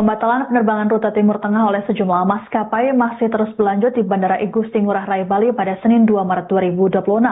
Pembatalan penerbangan rute Timur Tengah oleh sejumlah maskapai masih terus berlanjut di Bandara Igusti Ngurah Rai Bali pada Senin 2 Maret 2026.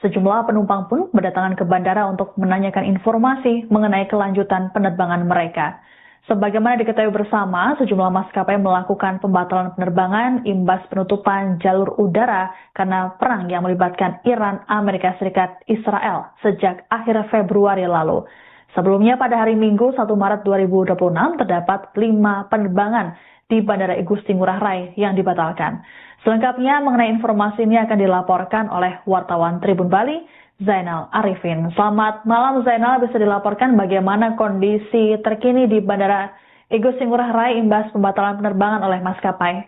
Sejumlah penumpang pun berdatangan ke bandara untuk menanyakan informasi mengenai kelanjutan penerbangan mereka. Sebagaimana diketahui bersama, sejumlah maskapai melakukan pembatalan penerbangan imbas penutupan jalur udara karena perang yang melibatkan Iran, Amerika Serikat, Israel sejak akhir Februari lalu. Sebelumnya pada hari Minggu 1 Maret 2026 terdapat 5 penerbangan di Bandara Igusti Ngurah Rai yang dibatalkan. Selengkapnya mengenai informasi ini akan dilaporkan oleh wartawan Tribun Bali, Zainal Arifin. Selamat malam Zainal, bisa dilaporkan bagaimana kondisi terkini di Bandara Igusti Ngurah Rai imbas pembatalan penerbangan oleh maskapai?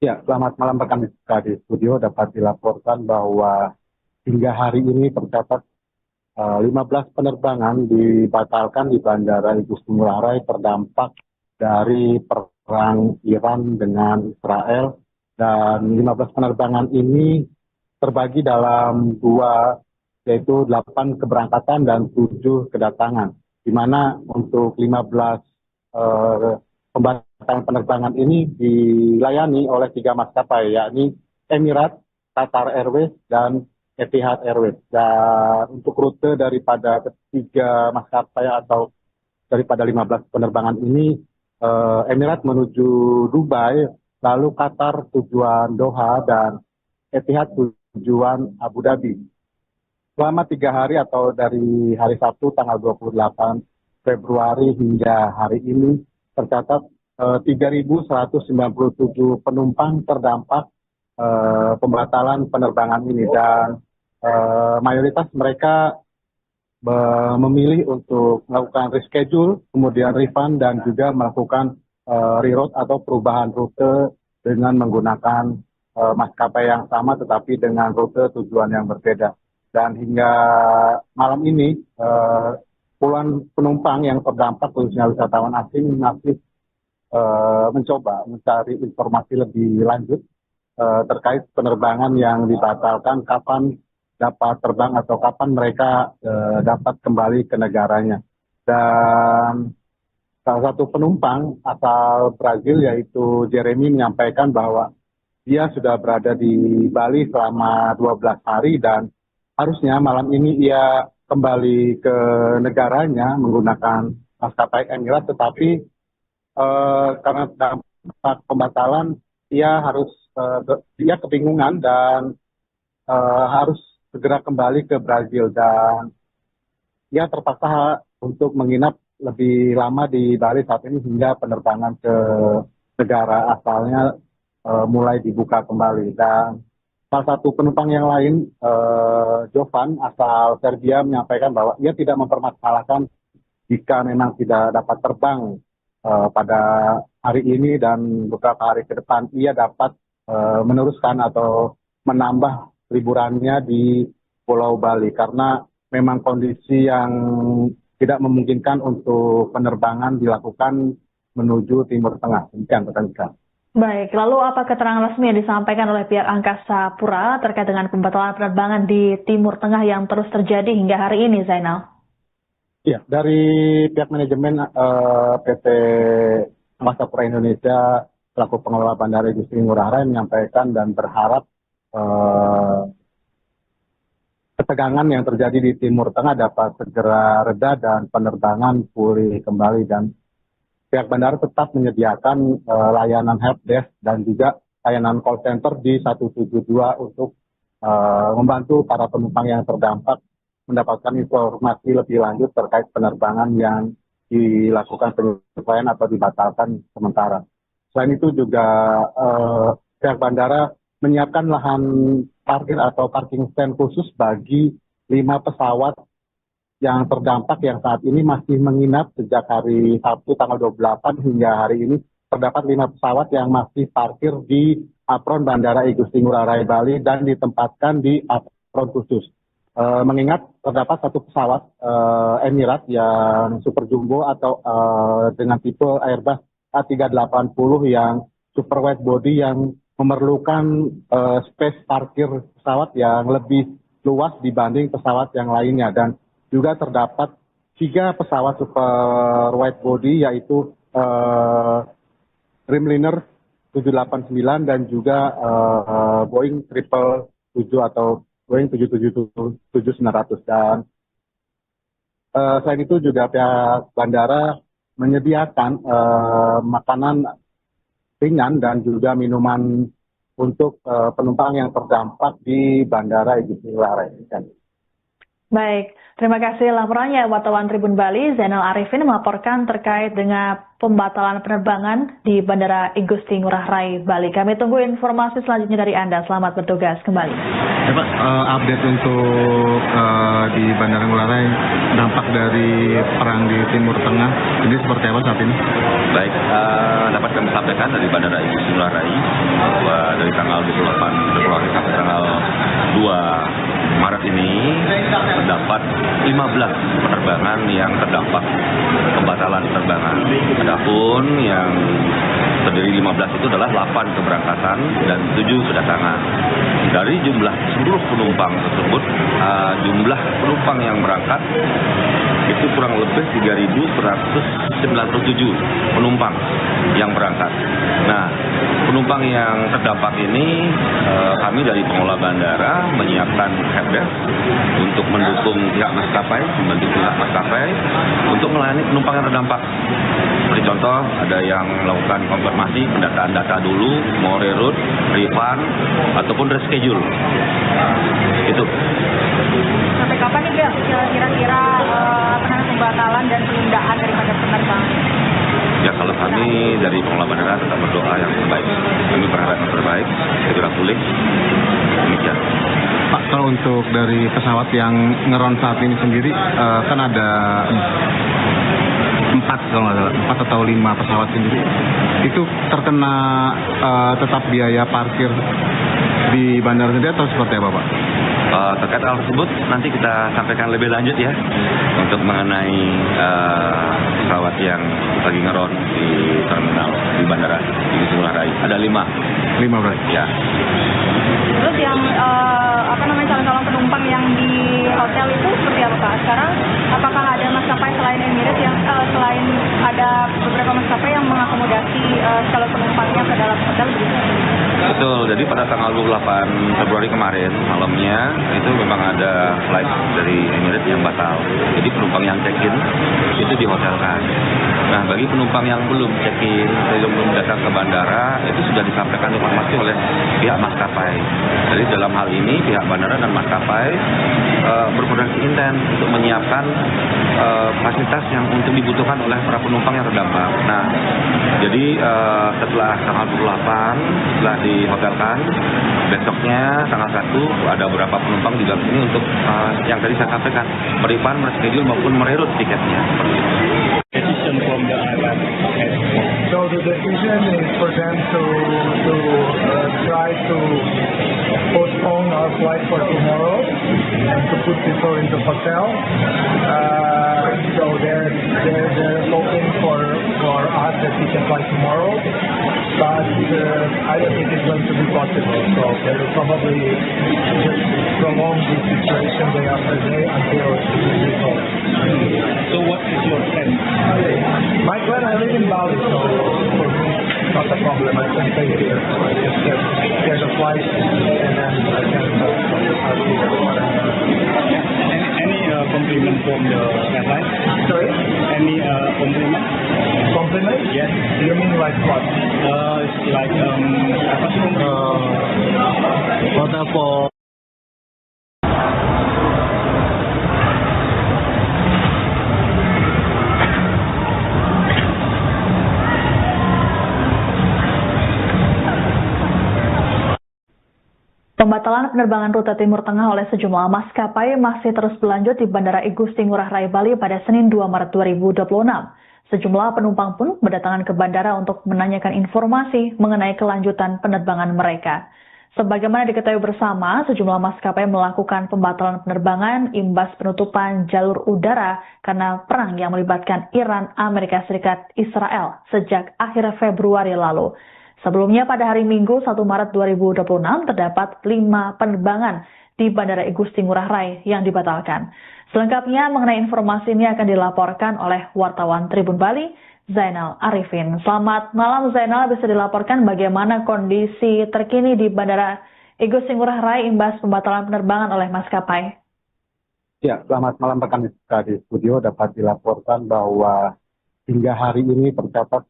Ya, selamat malam rekan di studio. Dapat dilaporkan bahwa hingga hari ini tercatat 15 penerbangan dibatalkan di Bandara Igusti Ngurah Rai terdampak dari perang Iran dengan Israel, dan 15 penerbangan ini terbagi dalam dua, yaitu 8 keberangkatan dan 7 kedatangan, di mana untuk 15 pembatalan penerbangan ini dilayani oleh 3 maskapai, yakni Emirates, Qatar Airways, dan Etihad Airways. Dan untuk rute daripada ketiga maskapai atau daripada 15 penerbangan ini, Emirates menuju Dubai, lalu Qatar tujuan Doha, dan Etihad tujuan Abu Dhabi. Selama 3 hari atau dari hari Sabtu tanggal 28 Februari hingga hari ini tercatat 3.197 penumpang terdampak pembatalan penerbangan ini, dan mayoritas mereka memilih untuk melakukan reschedule, kemudian refund, dan juga melakukan reroute atau perubahan rute dengan menggunakan maskapai yang sama tetapi dengan rute tujuan yang berbeda. Dan hingga malam ini puluhan penumpang yang terdampak, khususnya wisatawan asing, masih mencoba mencari informasi lebih lanjut terkait penerbangan yang dibatalkan, kapan dapat terbang atau kapan mereka dapat kembali ke negaranya. Dan salah satu penumpang asal Brazil, yaitu Jeremy, menyampaikan bahwa dia sudah berada di Bali selama 12 hari dan harusnya malam ini ia kembali ke negaranya menggunakan maskapai Emirates, tetapi karena dampak pembatalan dia kebingungan dan harus segera kembali ke Brazil, dan ia terpaksa untuk menginap lebih lama di Bali saat ini hingga penerbangan ke negara asalnya mulai dibuka kembali. Dan salah satu penumpang yang lain, Jovan asal Serbia, menyampaikan bahwa ia tidak mempermasalahkan jika memang tidak dapat terbang pada hari ini dan beberapa hari ke depan. Ia dapat meneruskan atau menambah liburannya di Pulau Bali karena memang kondisi yang tidak memungkinkan untuk penerbangan dilakukan menuju Timur Tengah. Demikian, rekan-rekan. Baik, lalu apa keterangan resmi yang disampaikan oleh pihak Angkasa Pura terkait dengan pembatalan penerbangan di Timur Tengah yang terus terjadi hingga hari ini, Zainal? Ya, dari pihak manajemen PT Angkasa Pura Indonesia selaku pengelola Bandara Igusti Ngurah Rai menyampaikan dan berharap ketegangan yang terjadi di Timur Tengah dapat segera reda dan penerbangan pulih kembali, dan pihak bandara tetap menyediakan layanan helpdesk dan juga layanan call center di 172 untuk membantu para penumpang yang terdampak mendapatkan informasi lebih lanjut terkait penerbangan yang dilakukan penyesuaian atau dibatalkan sementara. Selain itu juga pihak bandara menyiapkan lahan parkir atau parking stand khusus bagi 5 pesawat yang terdampak yang saat ini masih menginap sejak hari Sabtu tanggal 28 hingga hari ini. Terdapat 5 pesawat yang masih parkir di apron Bandara Igusti Ngurah Rai Bali dan ditempatkan di apron khusus. Mengingat terdapat 1 pesawat Emirates yang super jumbo atau dengan tipe Airbus A380 yang super wide body yang memerlukan space parkir pesawat yang lebih luas dibanding pesawat yang lainnya, dan juga terdapat 3 pesawat super wide body yaitu Dreamliner 789 dan juga Boeing 777 atau Boeing 777-900. Dan selain itu juga pihak bandara menyediakan makanan ringan dan juga minuman untuk penumpang yang terdampak di Bandara Igusti Ngurah Rai. Baik, terima kasih laporannya wartawan Tribun Bali Zainal Arifin melaporkan terkait dengan pembatalan penerbangan di Bandara Igusti Ngurah Rai, Bali. Kami tunggu informasi selanjutnya dari Anda. Selamat bertugas kembali. Ya Pak, update untuk di Bandara Ngurah Rai, dampak dari perang di Timur Tengah, ini seperti apa saat ini? Baik, dapat kami sampaikan dari Bandara Igusti Ngurah Rai bahwa dari tanggal 28 Februari sampai tanggal 2 Maret ini terdapat 15 penerbangan yang terdampak pembatalan penerbangan. Adapun yang terdiri 15 itu adalah 8 keberangkatan dan 7 kedatangan. Dari jumlah seluruh penumpang tersebut, jumlah penumpang yang berangkat itu kurang lebih 3.197 penumpang yang berangkat. Nah, penumpang yang terdampak ini kami dari pengelola bandara menyiapkan helpdesk untuk mendukung pihak maskapai, membantu pihak maskapai untuk melayani penumpang yang terdampak. Seperti contoh, ada yang melakukan konfirmasi pendataan data dulu, mau reroute, refund, ataupun reschedule. Itu. Sampai kapan nih kira-kira pembatalan dan penundaan daripada penerbangan? Ya, kalau kami dari pengelola bandara tetap berdoa yang terbaik. Kami berharap yang terbaik, segera pulih. Demikian. Pak, kalau untuk dari pesawat yang ngeron saat ini sendiri, kan ada 4 atau 5 pesawat sendiri. Itu terkena tetap biaya parkir di bandara sendiri atau seperti apa, Pak? Terkait hal tersebut nanti kita sampaikan lebih lanjut ya untuk mengenai pesawat yang lagi ngeron di terminal di Bandara Igusti Ngurah Rai. Ada 5 berarti? Ya. Terus yang calon-calon penumpang yang di hotel itu seperti apa Pak? Sekarang apakah ada maskapai selain Emirates yang selain ada beberapa maskapai yang mengakomodasi calon penumpangnya ke dalam hotel begitu? Betul, jadi pada tanggal 28 Februari kemarin malamnya itu memang ada flight dari Emirates yang batal. Jadi penumpang yang check-in itu dihotelkan. Nah, bagi penumpang yang belum check-in, belum datang ke bandara, itu sudah disampaikan informasi oleh pihak maskapai. Jadi dalam hal ini pihak bandara dan maskapai berkoordinasi intens untuk menyiapkan fasilitas yang untuk dibutuhkan oleh para penumpang yang terdampak. Nah, jadi setelah tanggal 28 setelah dihotelkan, besoknya tanggal 1 ada beberapa penumpang juga sini untuk yang tadi saya sampaikan, refund, reschedule maupun mereroute tiketnya. Decision from the airline. So the decision is for them to try to postpone our flight for tomorrow and to put people in the hotel. So they're hoping for us that we can fly tomorrow, but I don't think it's going to be possible. So they will probably just prolong this situation day after day until it is resolved. So what is your plan? My plan, I live in Bali, so for me, not a problem. I can stay here. I just get a flight and then I can I'll be there. Any compliment from the airline? Sorry? Any compliment? Compliment? Yes. You mean like what? It's like apa sih? Hotel for Pembatalan penerbangan rute Timur Tengah oleh sejumlah maskapai masih terus berlanjut di Bandara Igusti Ngurah Rai, Bali pada Senin 2 Maret 2026. Sejumlah penumpang pun berdatangan ke bandara untuk menanyakan informasi mengenai kelanjutan penerbangan mereka. Sebagaimana diketahui bersama, sejumlah maskapai melakukan pembatalan penerbangan imbas penutupan jalur udara karena perang yang melibatkan Iran, Amerika Serikat, Israel sejak akhir Februari lalu. Sebelumnya pada hari Minggu 1 Maret 2026 terdapat 5 penerbangan di Bandara Igusti Ngurah Rai yang dibatalkan. Selengkapnya mengenai informasi ini akan dilaporkan oleh wartawan Tribun Bali, Zainal Arifin. Selamat malam Zainal, bisa dilaporkan bagaimana kondisi terkini di Bandara Igusti Ngurah Rai imbas pembatalan penerbangan oleh maskapai? Ya, selamat malam rekan di studio. Dapat dilaporkan bahwa hingga hari ini tercatat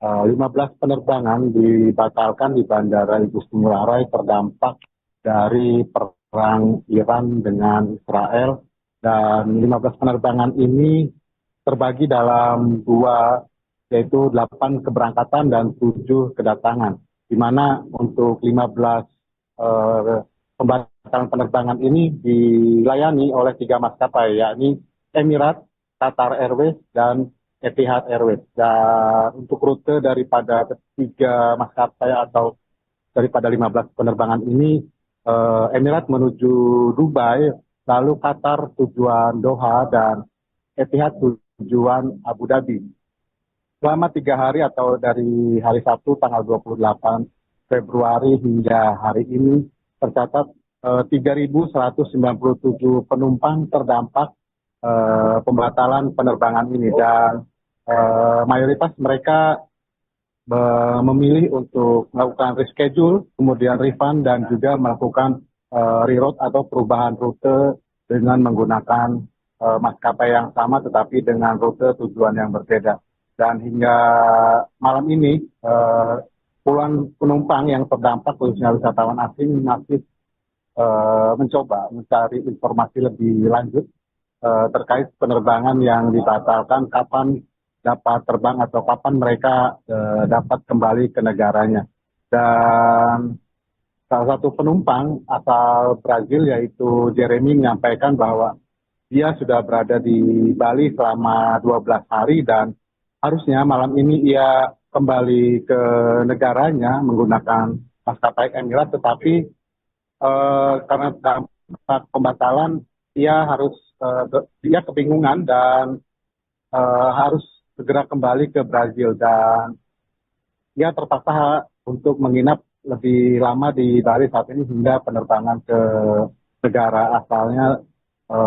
15 penerbangan dibatalkan di Bandara Igusti Ngurah Rai terdampak dari perang Iran dengan Israel, dan 15 penerbangan ini terbagi dalam dua, yaitu 8 keberangkatan dan 7 kedatangan, di mana untuk 15 pembatalan penerbangan ini dilayani oleh 3 maskapai, yakni Emirates, Qatar Airways, dan Etihad Airways. Dan untuk rute daripada ketiga maskapai atau daripada 15 penerbangan ini, Emirates menuju Dubai, lalu Qatar tujuan Doha, dan Etihad tujuan Abu Dhabi. Selama 3 hari atau dari hari Sabtu tanggal 28 Februari hingga hari ini tercatat 3.197 penumpang terdampak pembatalan penerbangan ini, dan mayoritas mereka memilih untuk melakukan reschedule, kemudian refund, dan juga melakukan reroute atau perubahan rute dengan menggunakan maskapai yang sama tetapi dengan rute tujuan yang berbeda. Dan hingga malam ini puluhan penumpang yang terdampak, khususnya wisatawan asing, masih mencoba mencari informasi lebih lanjut terkait penerbangan yang dibatalkan, kapan dapat terbang atau kapan mereka dapat kembali ke negaranya. Dan salah satu penumpang asal Brazil, yaitu Jeremy, menyampaikan bahwa dia sudah berada di Bali selama 12 hari dan harusnya malam ini ia kembali ke negaranya menggunakan maskapai Emirates, tetapi karena dampak pembatalan dia kebingungan dan harus segera kembali ke Brazil, dan dia terpaksa untuk menginap lebih lama di Bali saat ini hingga penerbangan ke negara asalnya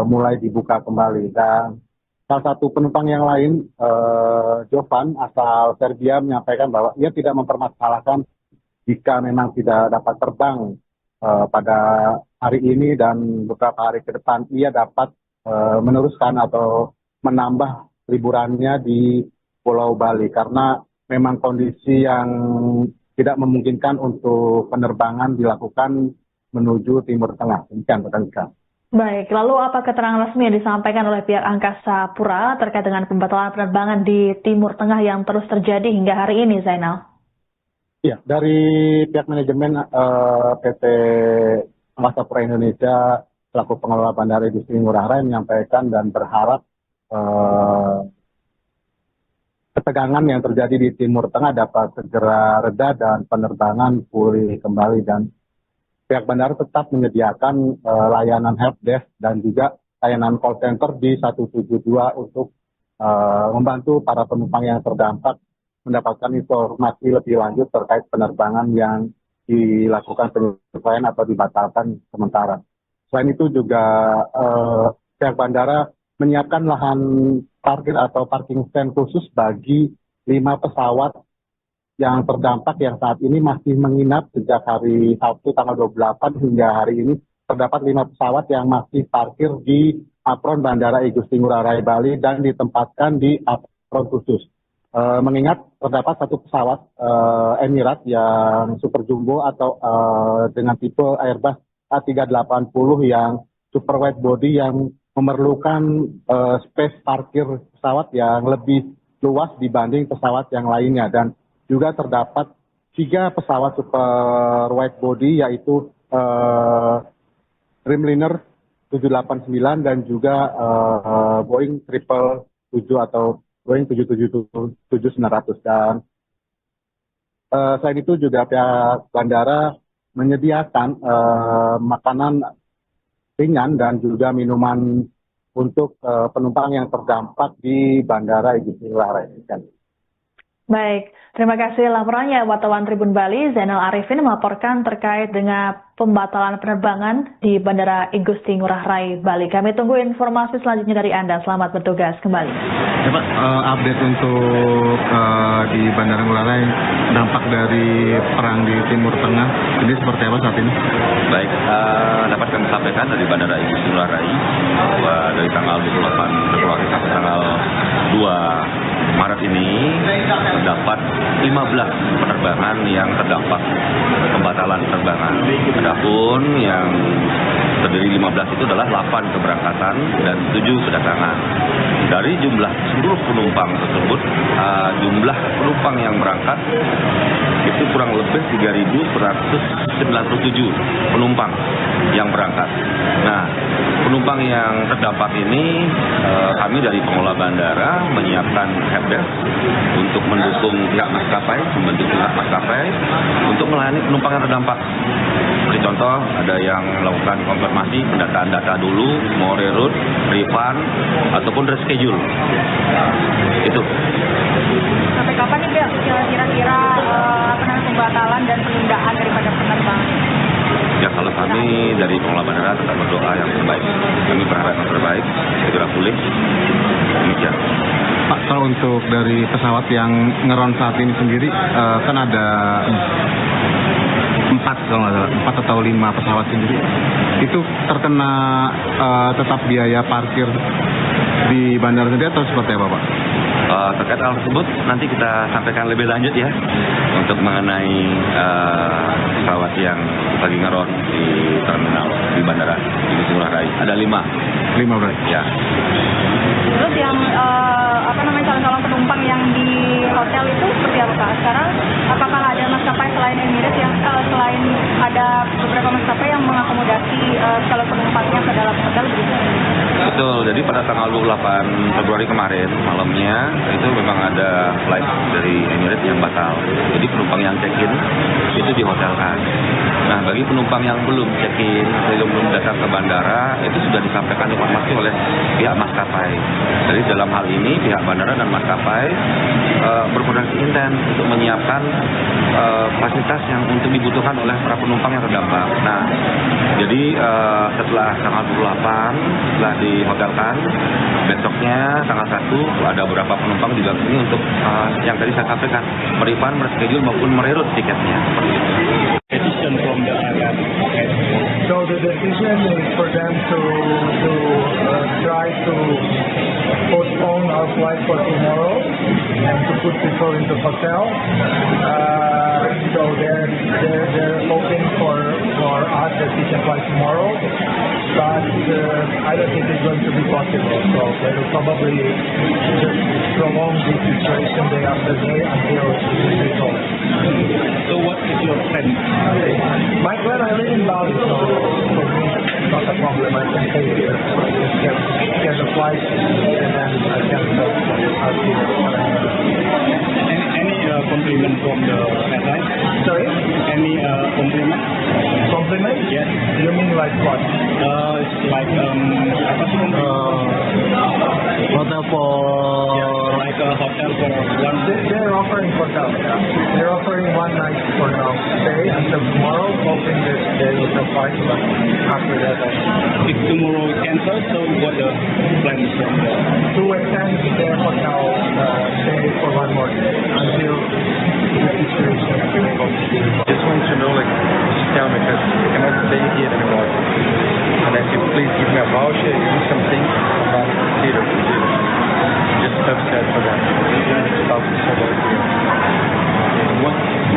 mulai dibuka kembali. Dan salah satu penumpang yang lain, Jovan asal Serbia, menyampaikan bahwa ia tidak mempermasalahkan jika memang tidak dapat terbang pada hari ini dan beberapa hari ke depan. Ia dapat meneruskan atau menambah liburannya di Pulau Bali karena memang kondisi yang tidak memungkinkan untuk penerbangan dilakukan menuju Timur Tengah. Demikian, rekan-rekan. Baik, lalu apa keterangan resmi yang disampaikan oleh pihak Angkasa Pura terkait dengan pembatalan penerbangan di Timur Tengah yang terus terjadi hingga hari ini, Zainal? Ya, dari pihak manajemen PT Angkasa Pura Indonesia selaku pengelola Bandara Igusti Ngurah Rai menyampaikan dan berharap ketegangan yang terjadi di Timur Tengah dapat segera reda dan penerbangan pulih kembali, dan pihak bandara tetap menyediakan layanan helpdesk dan juga layanan call center di 172 untuk membantu para penumpang yang terdampak mendapatkan informasi lebih lanjut terkait penerbangan yang dilakukan penyesuaian atau dibatalkan sementara. Selain itu juga pihak bandara menyiapkan lahan parkir atau parking stand khusus bagi 5 pesawat yang terdampak yang saat ini masih menginap sejak hari Sabtu tanggal 28 hingga hari ini. Terdapat 5 pesawat yang masih parkir di apron Bandara Igusti Ngurah Rai Bali dan ditempatkan di apron khusus. Mengingat terdapat 1 pesawat Emirates yang super jumbo atau dengan tipe Airbus A380 yang super wide body yang memerlukan space parkir pesawat yang lebih luas dibanding pesawat yang lainnya, dan juga terdapat 3 pesawat super wide body yaitu Dreamliner 789 dan juga Boeing 777 atau Boeing 777-900. Dan selain itu juga pihak bandara menyediakan makanan ringan dan juga minuman untuk penumpang yang terdampak di Bandara Igusti Ngurah Rai. Baik, terima kasih laporannya wartawan Tribun Bali, Zainal Arifin melaporkan terkait dengan pembatalan penerbangan di Bandara Igusti Ngurah Rai, Bali. Kami tunggu informasi selanjutnya dari Anda. Selamat bertugas kembali. Ya Pak, update untuk di Bandara Ngurah Rai, dampak dari perang di Timur Tengah, ini seperti apa saat ini? Baik, dapat kami sampaikan dari Bandara Igusti Ngurah Rai bahwa dari tanggal 28 Februari sampai tanggal 2 Maret ini terdapat 15 penerbangan yang terdampak pembatalan penerbangan. Adapun yang terdiri 15 itu adalah 8 keberangkatan dan 7 kedatangan. Dari jumlah seluruh penumpang tersebut, jumlah penumpang yang berangkat itu kurang lebih 3.197 penumpang yang berangkat. Nah, penumpang yang terdampak ini kami dari pengelola bandara menyiapkan helpdesk untuk mendukung pihak maskapai, membantu pihak maskapai untuk melayani penumpang yang terdampak. Seperti contoh, ada yang melakukan konfirmasi, pendataan data dulu, mau reroute, refund, ataupun reschedule. Itu. Sampai kapan nih kira-kira pembatalan dan penundaan daripada penerbangan? Ya, kalau kami dari pengelola bandara tetap berdoa yang terbaik. Kami berharap yang terbaik, segera pulih. Demikian. Pak, kalau untuk dari pesawat yang ngeron saat ini sendiri, kan ada 4 atau 5 pesawat sendiri. Itu terkena tetap biaya parkir di bandara sendiri atau seperti apa, Pak? Terkait hal tersebut nanti kita sampaikan lebih lanjut ya untuk mengenai pesawat yang lagi ngeron di terminal di bandara Igusti Ngurah Rai. Ada 5 berarti. Ya. Terus yang calon-calon penumpang yang di hotel itu seperti apa Pak? Sekarang apakah ada maskapai selain Emirates yang selain ada beberapa maskapai yang mengakomodasi calon penumpangnya ke dalam hotel begitu? Betul, jadi pada tanggal 28 Februari kemarin malamnya itu memang ada flight dari Emirates yang batal. Jadi penumpang yang check-in itu dihotelkan. Nah, bagi penumpang yang belum check-in atau belum datang ke bandara itu sudah disampaikan informasi oleh pihak maskapai. Jadi dalam hal ini pihak bandara dan maskapai berkoordinasi intens untuk menyiapkan fasilitas yang untuk dibutuhkan oleh para penumpang yang terdampak. Nah, jadi setelah tanggal 28 setelah dihotelkan, besoknya tanggal 1 ada beberapa penumpang juga ini untuk yang tadi saya sampaikan, merefund, reschedule maupun mereroute tiketnya. Decision from the airline. So the decision is for them to try to postpone our flight for tomorrow and to put people into hotel. So they're hoping for us that we can fly tomorrow, but I don't think it's going to be possible. So they will probably just prolong this situation day after day until it is resolved. So what is your plan? My plan, I live in Bali, so for me it's not a problem. I can take it, get the flight, and then I can I'll see what I need. Any compliment from the airline? Sorry? Any compliment? Compliment? Yes. You mean like what? It's like apa sih? Hotel for... Yeah, like a hotel for one. They're offering hotel. They're offering one night for now. Stay until tomorrow, hoping that they will survive, but after that, If tomorrow cancel, so what the plan is from the? to extend their hotel stay for one more day until the situation resolves. Just want to know, like, tell me, because I cannot stay here anymore. And if you please give me a voucher, give me something, about zero. Just upset for that. Stop somewhere here.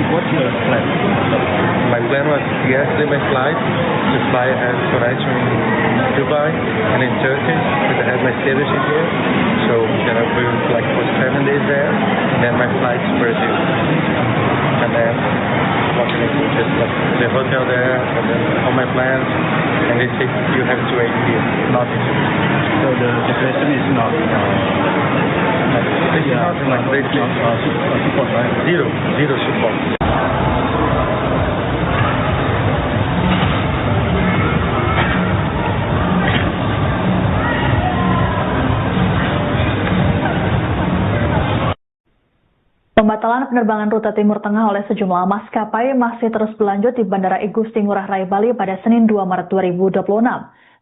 What's your plan? My plan was yesterday my flight to fly as connection in Dubai and in Turkey because I had my citizenship here. So then I will like for 7 days there, and then my flight to Brazil. And then what can I do? Just like the hotel there, and then all my plans, and they say you have to wait here. Nothing. So the question is not. This is not like basically Support, right? zero support. Pembatalan Pembatalan penerbangan rute Timur Tengah oleh sejumlah maskapai masih terus berlanjut di Bandara Igusti Ngurah Rai Bali pada Senin 2 Maret 2026.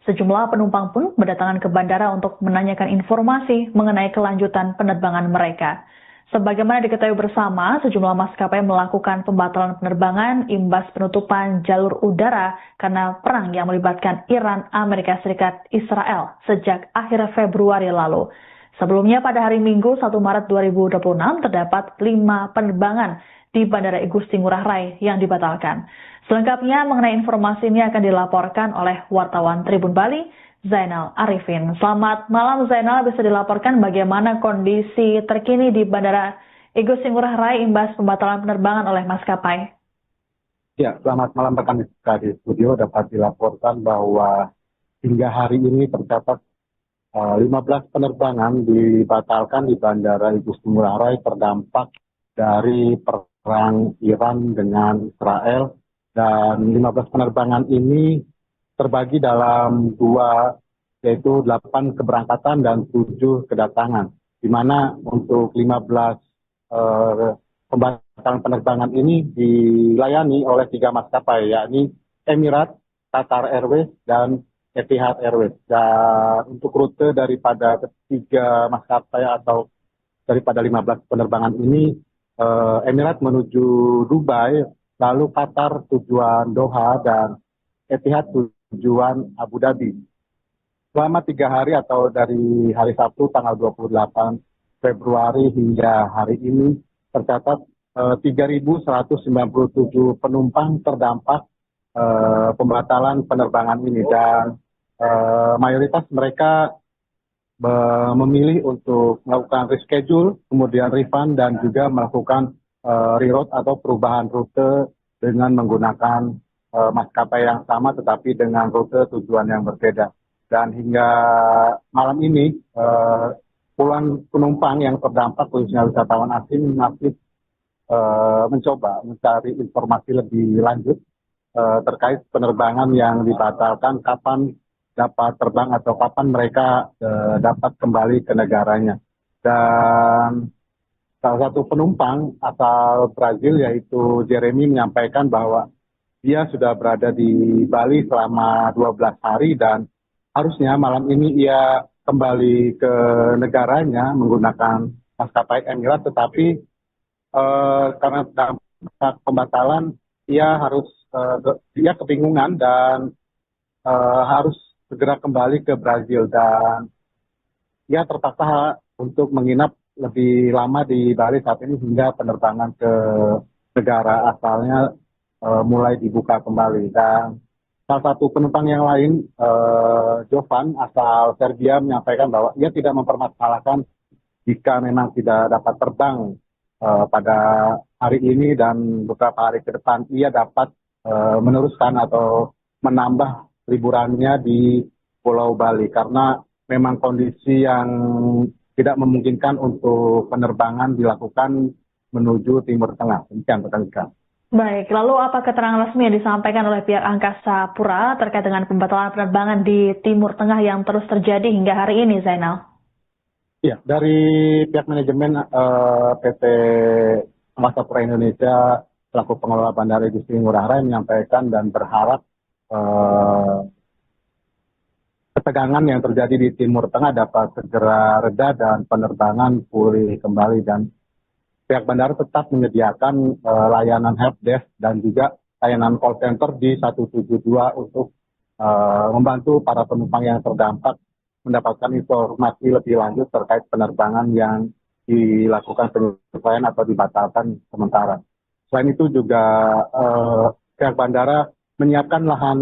Sejumlah penumpang pun berdatangan ke bandara untuk menanyakan informasi mengenai kelanjutan penerbangan mereka. Sebagaimana diketahui bersama, sejumlah maskapai melakukan pembatalan penerbangan imbas penutupan jalur udara karena perang yang melibatkan Iran, Amerika Serikat, Israel sejak akhir Februari lalu. Sebelumnya pada hari Minggu 1 Maret 2026 terdapat 5 penerbangan di Bandara Igusti Ngurah Rai yang dibatalkan. Selengkapnya mengenai informasi ini akan dilaporkan oleh wartawan Tribun Bali, Zainal Arifin. Selamat malam Zainal, bisa dilaporkan bagaimana kondisi terkini di Bandara Igusti Ngurah Rai imbas pembatalan penerbangan oleh maskapai? Ya, selamat malam rekan di studio. Dapat dilaporkan bahwa hingga hari ini tercatat 15 penerbangan dibatalkan di Bandara Igusti Ngurah Rai terdampak dari perang Iran dengan Israel, dan 15 penerbangan ini terbagi dalam 2, yaitu 8 keberangkatan dan 7 kedatangan, di mana untuk 15 pembatalan penerbangan ini dilayani oleh 3 maskapai, yakni Emirates, Qatar Airways, dan Etihad Airways. Dan untuk rute daripada ketiga maskapai atau daripada 15 penerbangan ini, Emirates menuju Dubai, lalu Qatar tujuan Doha, dan Etihad tujuan Abu Dhabi. Selama 3 hari atau dari hari Sabtu tanggal 28 Februari hingga hari ini tercatat 3.197 penumpang terdampak pembatalan penerbangan ini, dan mayoritas mereka memilih untuk melakukan reschedule, kemudian refund, dan juga melakukan reroute atau perubahan rute dengan menggunakan maskapai yang sama tetapi dengan rute tujuan yang berbeda. Dan hingga malam ini puluhan penumpang yang terdampak, khususnya wisatawan asing, masih mencoba mencari informasi lebih lanjut terkait penerbangan yang dibatalkan, kapan dapat terbang atau kapan mereka dapat kembali ke negaranya. Dan salah satu penumpang asal Brazil yaitu Jeremy menyampaikan bahwa dia sudah berada di Bali selama 12 hari dan harusnya malam ini ia kembali ke negaranya menggunakan maskapai Emirates, tetapi karena dampak pembatalan ia kebingungan dan harus segera kembali ke Brazil, dan ia terpaksa untuk menginap lebih lama di Bali saat ini hingga penerbangan ke negara asalnya mulai dibuka kembali. Dan salah satu penumpang yang lain, Jovan asal Serbia, menyampaikan bahwa ia tidak mempermasalahkan jika memang tidak dapat terbang pada hari ini dan beberapa hari ke depan. Ia dapat meneruskan atau menambah liburannya di Pulau Bali karena memang kondisi yang tidak memungkinkan untuk penerbangan dilakukan menuju Timur Tengah. Demikian, rekan-rekan. Baik, lalu apa keterangan resmi yang disampaikan oleh pihak Angkasa Pura terkait dengan pembatalan penerbangan di Timur Tengah yang terus terjadi hingga hari ini, Zainal? Ya, dari pihak manajemen PT Angkasa Pura Indonesia selaku pengelola Bandara Igusti Ngurah Rai menyampaikan dan berharap ketegangan yang terjadi di Timur Tengah dapat segera reda dan penerbangan pulih kembali, dan pihak bandara tetap menyediakan layanan helpdesk dan juga layanan call center di 172 untuk membantu para penumpang yang terdampak mendapatkan informasi lebih lanjut terkait penerbangan yang dilakukan penyesuaian atau dibatalkan sementara. Selain itu juga pihak bandara menyiapkan lahan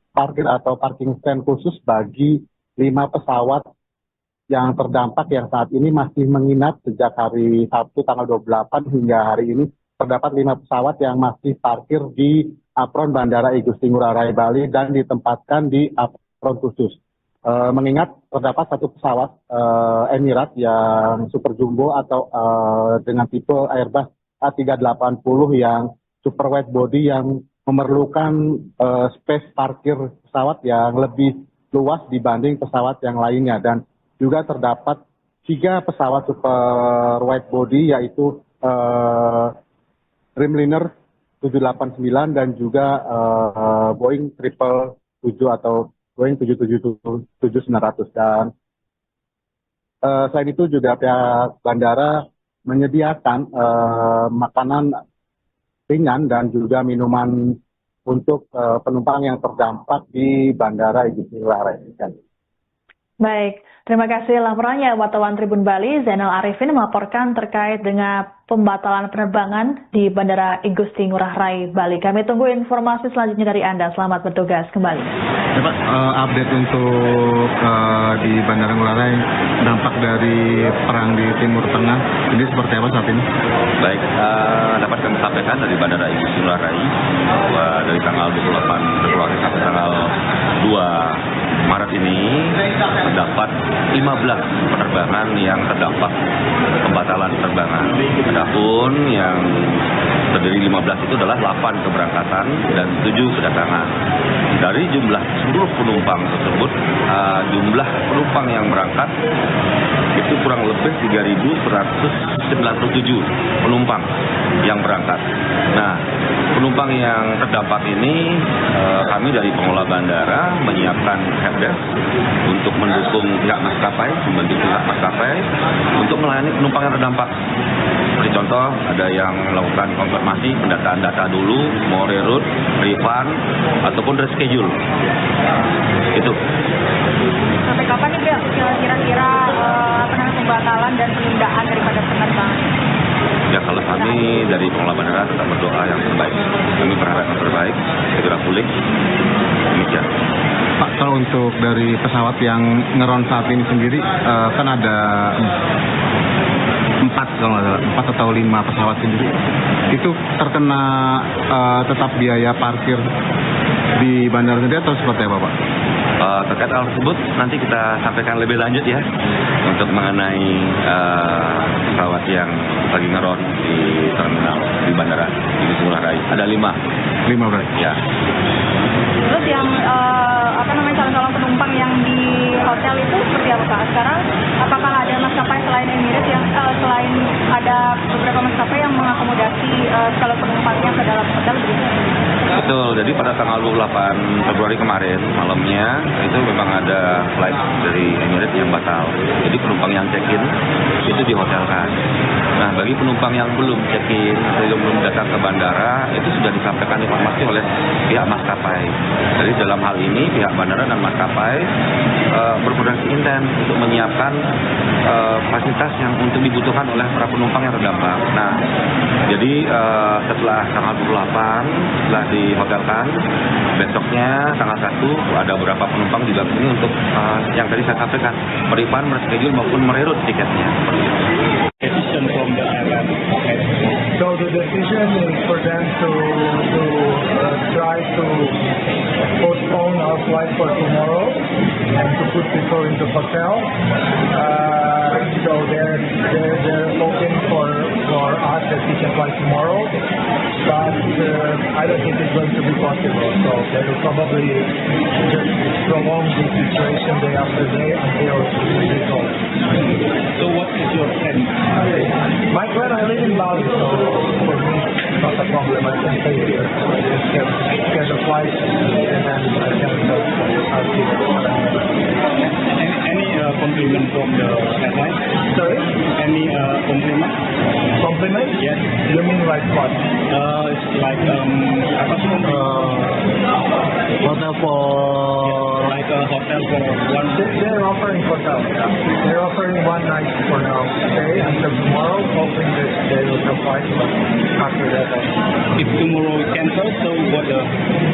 parkir atau parking stand khusus bagi 5 pesawat yang terdampak yang saat ini masih menginap sejak hari Sabtu tanggal 28 hingga hari ini. Terdapat 5 pesawat yang masih parkir di apron Bandara Igusti Ngurah Rai Bali dan ditempatkan di apron khusus. Mengingat terdapat 1 pesawat Emirates yang super jumbo atau dengan tipe Airbus A380 yang super wide body yang memerlukan space parkir pesawat yang lebih luas dibanding pesawat yang lainnya, dan juga terdapat 3 pesawat super wide body yaitu Dreamliner 789 dan juga Boeing 777 atau Boeing 777-900. Dan selain itu juga pihak bandara menyediakan makanan ringan dan juga minuman untuk penumpang yang terdampak di Bandara Igusti Ngurah Rai. Baik, terima kasih laporannya wartawan Tribun Bali Zainal Arifin melaporkan terkait dengan pembatalan penerbangan di Bandara Igusti Ngurah Rai, Bali. Kami tunggu informasi selanjutnya dari Anda. Selamat bertugas kembali. Ya, Pak, update untuk di Bandara Ngurah Rai, dampak dari perang di Timur Tengah, ini seperti apa saat ini? Baik, dapat kami sampaikan dari Bandara Igusti Ngurah Rai bahwa dari tanggal 28 Februari sampai tanggal 2 Maret ini terdapat 15 penerbangan yang terdampak pembatalan penerbangan. Adapun yang terdiri 15 itu adalah 8 keberangkatan dan 7 kedatangan. Dari jumlah seluruh penumpang tersebut, jumlah penumpang yang berangkat itu kurang lebih 3.197 penumpang yang berangkat. Nah, penumpang yang terdampak ini kami dari pengelola bandara menyiapkan helpdesk untuk mendukung pihak maskapai, membantu pihak maskapai untuk melayani penumpang yang terdampak. Seperti contoh, ada yang melakukan konfirmasi pendataan data dulu, mau reroute, refund, ataupun reschedule. Itu. Sampai kapan nih kira-kira pembatalan dan penundaan daripada penerbangan? Ya, kalau kami dari pengelola bandara tetap berdoa yang terbaik. Kami berharap yang terbaik, segera pulih. Demikian. Pak, kalau untuk dari pesawat yang ngeron saat ini sendiri, kan ada 4 atau 5 pesawat sendiri. Itu terkena tetap biaya parkir di bandara sendiri atau seperti apa, Pak? Terkait hal tersebut nanti kita sampaikan lebih lanjut ya untuk mengenai pesawat yang lagi ngeron di terminal di Bandara Igusti Ngurah Rai. Ada 5 berarti? Ya. Terus yang calon-calon penumpang yang di hotel itu seperti apa Pak? Sekarang apakah ada maskapai selain Emirates yang selain ada beberapa maskapai yang mengakomodasi calon penumpangnya ke dalam hotel begitu? Betul, jadi pada tanggal 28 Februari kemarin malamnya itu memang ada flight dari Emirates yang batal. Jadi penumpang yang check-in itu dihotelkan. Nah, bagi penumpang yang belum check-in atau belum datang ke bandara itu sudah disampaikan informasi oleh pihak maskapai. Jadi dalam hal ini pihak bandara dan maskapai berkoordinasi intens untuk menyiapkan fasilitas yang untuk dibutuhkan oleh para penumpang yang terdampak. Nah, jadi setelah tanggal 28 setelah dihotelkan, besoknya tanggal 1 ada beberapa penumpang juga ini untuk yang tadi saya sampaikan, refund, reschedule maupun mereroute tiketnya. Decision from the airline. So the decision is for them to try to postpone our flight for tomorrow and to put people into hotel. So they're hoping for us that we can fly tomorrow, but I don't think it's going to be possible. So they will probably just prolong the situation day after day until it's resolved. So what is your plan? My plan, I live in Bali, so for me it's not a problem. I can stay here. I just get a flight and then I can I'll see Any compliment from the airline? Sorry? Any compliment? Compliment? Yes. You mean like what? It's like apa sih? Hotel for... Like a hotel for one. They're offering hotel. They're offering one night for now. Stay until tomorrow, hoping that they will provide after that. If tomorrow cancel, so what the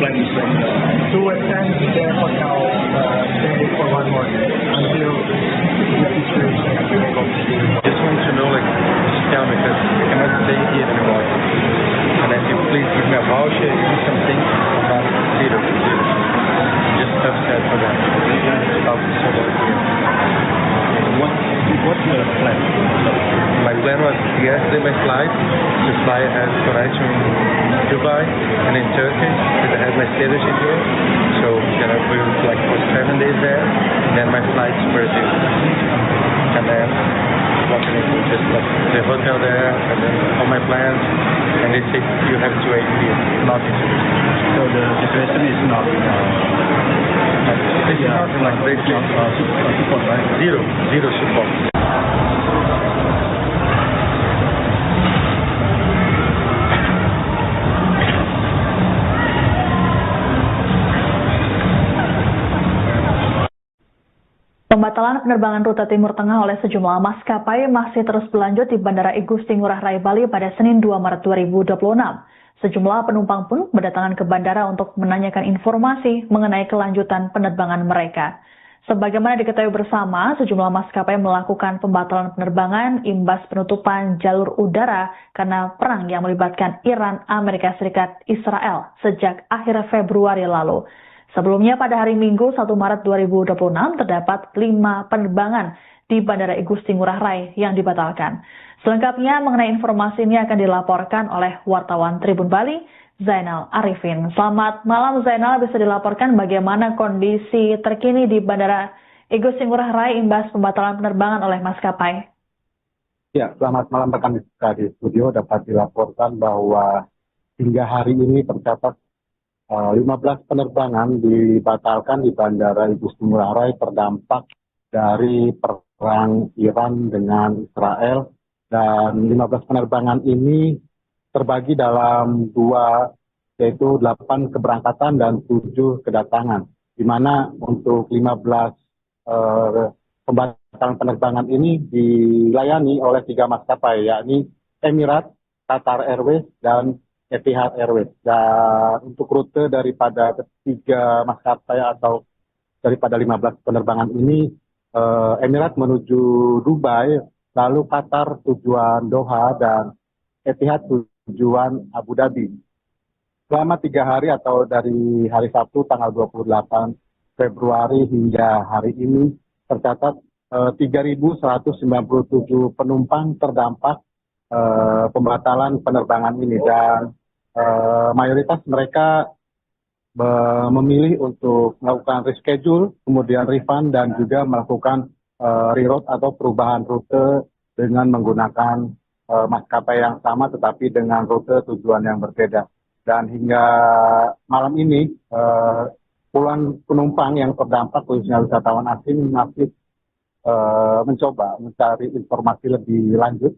plan is from the... To extend the hotel stay for one more day until the situation is completed. Just want to know, like, just tell me, because I cannot stay here anymore. And if you please give me a voucher, give me something, I'm not considered. Just tough that for them. Stop so much here. What's your plan? My plan was yesterday my flight to fly as Croatia in Dubai and in Turkey because I had my citizenship here. So we will like for 7 days there. Then my flight to Brazil. and then walking into just like the hotel there, and then all my plans, and they say you have to wait here, nothing to do. So the situation is not It's not like support, right? zero support. Pembatalan penerbangan rute Timur Tengah oleh sejumlah maskapai masih terus berlanjut di Bandara Igusti Ngurah Rai Bali pada Senin 2 Maret 2026. Sejumlah penumpang pun berdatangan ke bandara untuk menanyakan informasi mengenai kelanjutan penerbangan mereka. Sebagaimana diketahui bersama, sejumlah maskapai melakukan pembatalan penerbangan imbas penutupan jalur udara karena perang yang melibatkan Iran, Amerika Serikat, Israel sejak akhir Februari lalu. Sebelumnya pada hari Minggu 1 Maret 2026 terdapat 5 penerbangan di Bandara Igusti Ngurah Rai yang dibatalkan. Selengkapnya mengenai informasi ini akan dilaporkan oleh wartawan Tribun Bali, Zainal Arifin. Selamat malam Zainal, bisa dilaporkan bagaimana kondisi terkini di Bandara Igusti Ngurah Rai imbas pembatalan penerbangan oleh maskapai? Ya, selamat malam rekan di studio. Dapat dilaporkan bahwa hingga hari ini tercatat 15 penerbangan dibatalkan di Bandara Igusti Ngurah Rai terdampak dari perang Iran dengan Israel, dan 15 penerbangan ini terbagi dalam 2, yaitu 8 keberangkatan dan 7 kedatangan, di mana untuk 15 pembatalan penerbangan ini dilayani oleh 3 maskapai, yakni Emirates, Qatar Airways, dan Etihad Airways. Dan untuk rute daripada ketiga maskapai atau daripada 15 penerbangan ini, Emirates menuju Dubai, lalu Qatar tujuan Doha, dan Etihad tujuan Abu Dhabi. Selama 3 hari atau dari hari Sabtu tanggal 28 Februari hingga hari ini tercatat 3.197 penumpang terdampak pembatalan penerbangan ini, dan mayoritas mereka memilih untuk melakukan reschedule, kemudian refund, dan juga melakukan reroute atau perubahan rute dengan menggunakan maskapai yang sama tetapi dengan rute tujuan yang berbeda. Dan hingga malam ini puluhan penumpang yang terdampak, khususnya wisatawan asing, masih mencoba mencari informasi lebih lanjut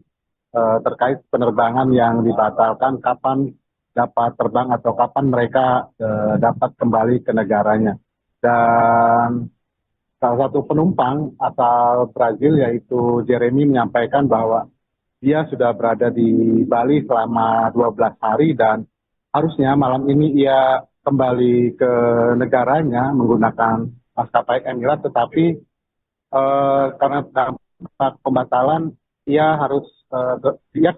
terkait penerbangan yang dibatalkan, kapan dapat terbang atau kapan mereka dapat kembali ke negaranya. Dan salah satu penumpang asal Brazil yaitu Jeremy menyampaikan bahwa dia sudah berada di Bali selama 12 hari dan harusnya malam ini ia kembali ke negaranya menggunakan maskapai Emirates, tetapi karena dampak pembatalan ia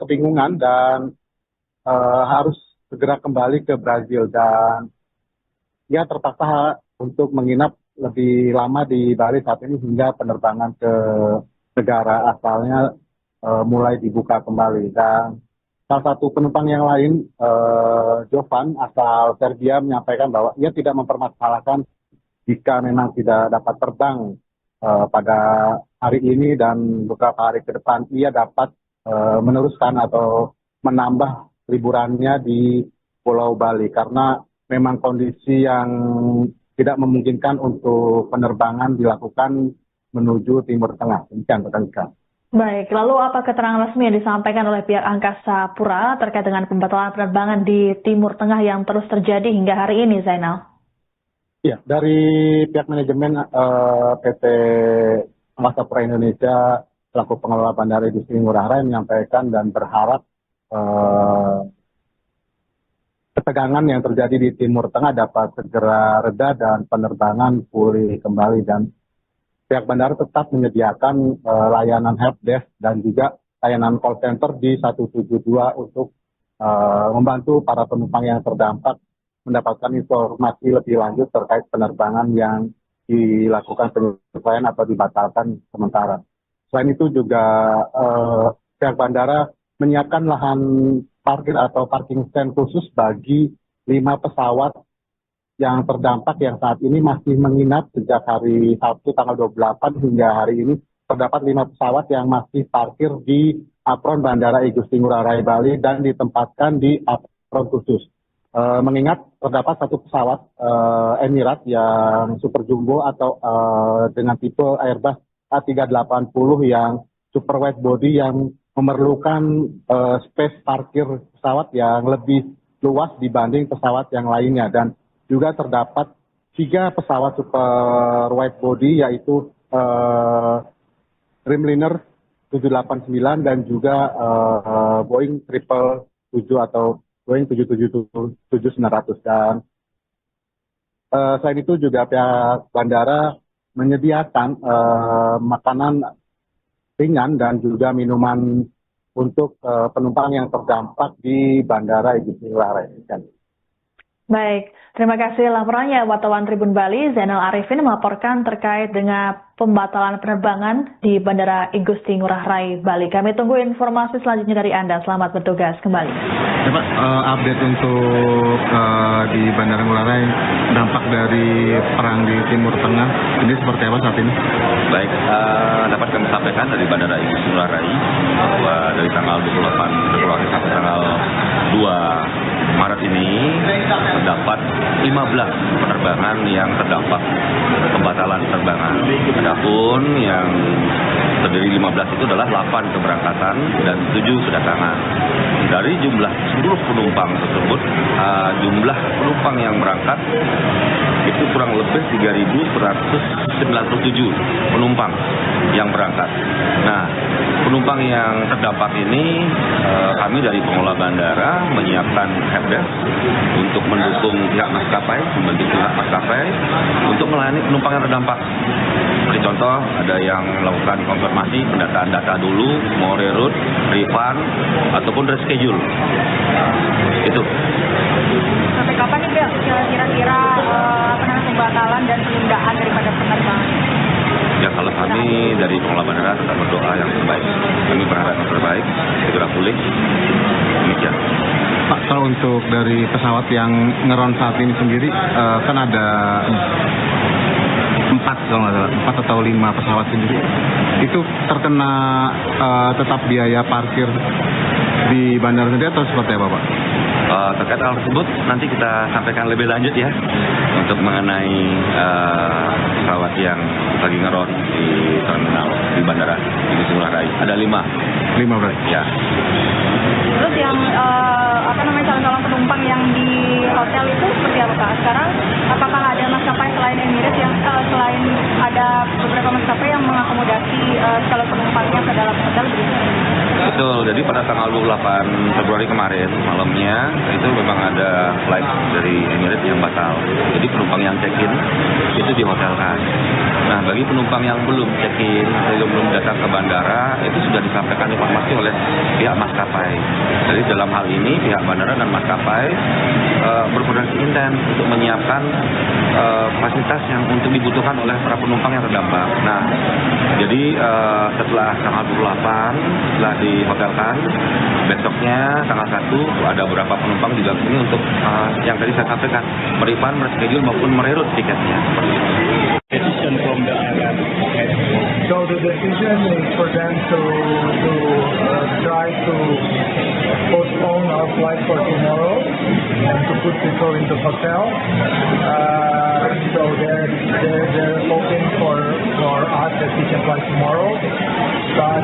kebingungan dan harus segera kembali ke Brazil, dan ia terpaksa untuk menginap lebih lama di Bali saat ini hingga penerbangan ke negara asalnya mulai dibuka kembali. Dan salah satu penumpang yang lain, Jovan asal Serbia, menyampaikan bahwa ia tidak mempermasalahkan jika memang tidak dapat terbang pada hari ini, dan beberapa hari ke depan ia dapat meneruskan atau menambah liburannya di Pulau Bali karena memang kondisi yang tidak memungkinkan untuk penerbangan dilakukan menuju Timur Tengah. Demikian, rekan-rekan. Baik, lalu apa keterangan resmi yang disampaikan oleh pihak Angkasa Pura terkait dengan pembatalan penerbangan di Timur Tengah yang terus terjadi hingga hari ini, Zainal? Ya, dari pihak manajemen PT Angkasa Pura Indonesia selaku pengelola Bandara Igusti Ngurah Rai menyampaikan dan berharap ketegangan yang terjadi di Timur Tengah dapat segera reda dan penerbangan pulih kembali, dan pihak bandara tetap menyediakan layanan helpdesk dan juga layanan call center di 172 untuk membantu para penumpang yang terdampak mendapatkan informasi lebih lanjut terkait penerbangan yang dilakukan penyesuaian atau dibatalkan sementara. Selain itu juga pihak bandara menyiapkan lahan parkir atau parking stand khusus bagi 5 pesawat yang terdampak yang saat ini masih menginap sejak hari Sabtu tanggal 28 hingga hari ini terdapat 5 pesawat yang masih parkir di apron Bandara Igusti Ngurah Rai Bali dan ditempatkan di apron khusus. Mengingat terdapat 1 pesawat Emirates yang super jumbo atau dengan tipe Airbus A380 yang super wide body yang memerlukan space parkir pesawat yang lebih luas dibanding pesawat yang lainnya, dan juga terdapat 3 pesawat super wide body yaitu Dreamliner 789 dan juga Boeing 777 atau Boeing 777-900. Dan selain itu juga pihak bandara menyediakan makanan ringan dan juga minuman untuk penumpang yang terdampak di Bandara Igusti Ngurah Rai. Baik, terima kasih laporannya wartawan Tribun Bali, Zainal Arifin melaporkan terkait dengan pembatalan penerbangan di Bandara Igusti Ngurah Rai Bali. Kami tunggu informasi selanjutnya dari Anda. Selamat bertugas kembali. Ya, Pak, update untuk di Bandara Ngurah Rai, dampak dari perang di Timur Tengah ini seperti apa saat ini? Baik, dapat kami sampaikan dari Bandara Igusti Ngurah Rai bahwa dari tanggal 28 Februari sampai tanggal 2 Maret ini terdapat 15 penerbangan yang terdampak pembatalan penerbangan. Adapun yang terdiri 15 itu adalah 8 keberangkatan dan 7 kedatangan. Dari jumlah seluruh penumpang tersebut, jumlah penumpang yang berangkat itu kurang lebih 3.197 penumpang yang berangkat. Nah, penumpang yang terdampak ini kami dari pengelola bandara menyiapkan helpdesk untuk mendukung pihak maskapai, membantu pihak maskapai untuk melayani penumpang yang terdampak. Seperti contoh, ada yang melakukan konfirmasi, pendataan data dulu, mau reroute, refund, ataupun reschedule. Itu. Sampai kapan nih kira-kira pembatalan dan penundaan daripada penerbangan? Ya, kalau kami dari pengelola bandara tetap berdoa yang terbaik. Kami berharap yang terbaik, segera pulih. Demikian. Pak, kalau untuk dari pesawat yang ngeron saat ini sendiri, kan ada 4 atau 5 pesawat sendiri. Itu terkena tetap biaya parkir di bandara sendiri atau seperti apa, Pak? Terkait hal tersebut nanti kita sampaikan lebih lanjut ya untuk mengenai pesawat yang lagi ngeron di terminal di Bandara Igusti Ngurah Rai. Ada 5 berarti? Ya. Terus yang calon-calon penumpang yang di hotel itu seperti apa, Pak? Sekarang apakah ada maskapai selain Emirates yang selain ada beberapa maskapai yang mengakomodasi calon penumpangnya ke dalam hotel begitu? Betul, jadi pada tanggal 28 Februari kemarin malamnya itu memang ada flight dari Emirates yang batal. Jadi penumpang yang check-in itu dihotelkan. Nah, bagi penumpang yang belum check-in, belum datang ke bandara, itu sudah disampaikan informasi oleh pihak maskapai. Jadi dalam hal ini pihak bandara dan maskapai berkoordinasi intens untuk menyiapkan fasilitas yang untuk dibutuhkan oleh para penumpang yang terdampak. Nah, jadi setelah tanggal 28 setelah dihotelkan, besoknya tanggal 1 ada beberapa penumpang juga ini untuk yang tadi saya sampaikan, merefund, reschedule maupun mereroute tiketnya. Decision from the airline. So the decision is for them to try to postpone our flight for tomorrow and to put people in the hotel. So they're hoping for us that we can fly tomorrow, but I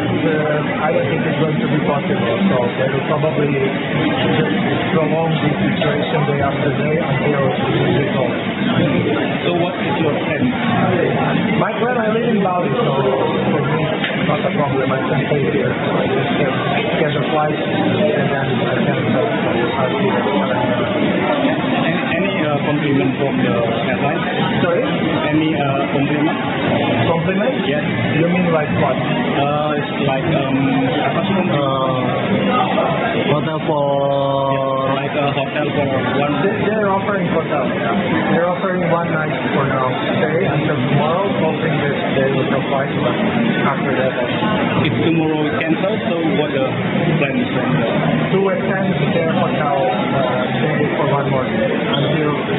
don't think it's going to be possible. So they will probably just prolong this situation day after day until it's resolved. So what is your plan? My plan, I live in Bali, so for me it's not a problem. I can stay here. I just get a flight and then I can I'll see Any compliment from the airline? Sorry? Any compliment? Compliment? Yes. You mean like what? It's like apa sih? Hotel for... Like a hotel for one day. They're offering hotel. They're offering one night for now. Stay until tomorrow, hoping that they will provide, but after that, If tomorrow cancel, so what the plan is from the... to extend their hotel stay for one more day until the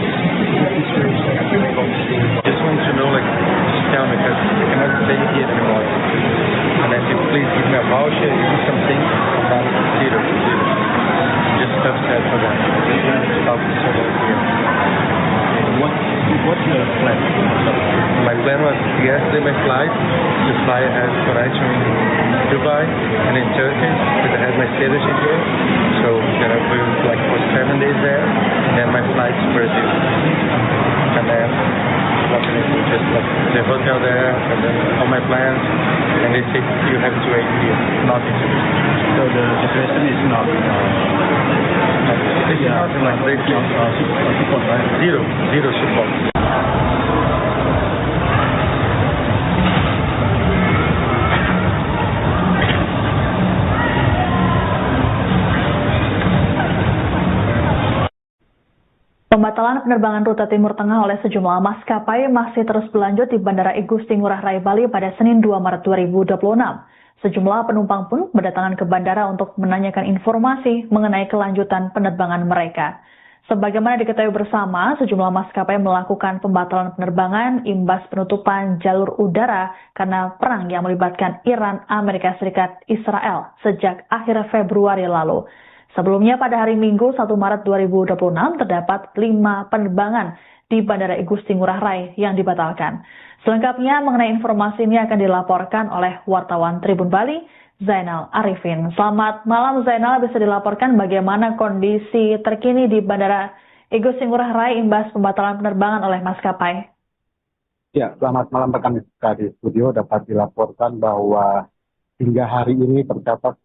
situation is resolved. Just want to know, like, just tell me, because I cannot stay here anymore. voucher, something about zero. Just upset for that. Stop so here. What's your plan? My plan was yesterday my flight to fly as Croatia in Dubai and in Turkey because I had my citizenship here. So gonna be like for 7 days there, and then my flight to Brazil. And then what can I do? Just like the hotel there, and then all my plans. And they say you have to wait here, nothing to do. So the question is not This is not like support, right? zero support. Pembatalan penerbangan rute Timur Tengah oleh sejumlah maskapai masih terus berlanjut di Bandara Igusti Ngurah Rai Bali pada Senin 2 Maret 2026. Sejumlah penumpang pun berdatangan ke bandara untuk menanyakan informasi mengenai kelanjutan penerbangan mereka. Sebagaimana diketahui bersama, sejumlah maskapai melakukan pembatalan penerbangan imbas penutupan jalur udara karena perang yang melibatkan Iran, Amerika Serikat, Israel sejak akhir Februari lalu. Sebelumnya pada hari Minggu 1 Maret 2026 terdapat 5 penerbangan di Bandara Igusti Ngurah Rai yang dibatalkan. Selengkapnya mengenai informasi ini akan dilaporkan oleh wartawan Tribun Bali, Zainal Arifin. Selamat malam Zainal, bisa dilaporkan bagaimana kondisi terkini di Bandara Igusti Ngurah Rai imbas pembatalan penerbangan oleh maskapai? Ya, selamat malam rekan di studio. Dapat dilaporkan bahwa hingga hari ini tercatat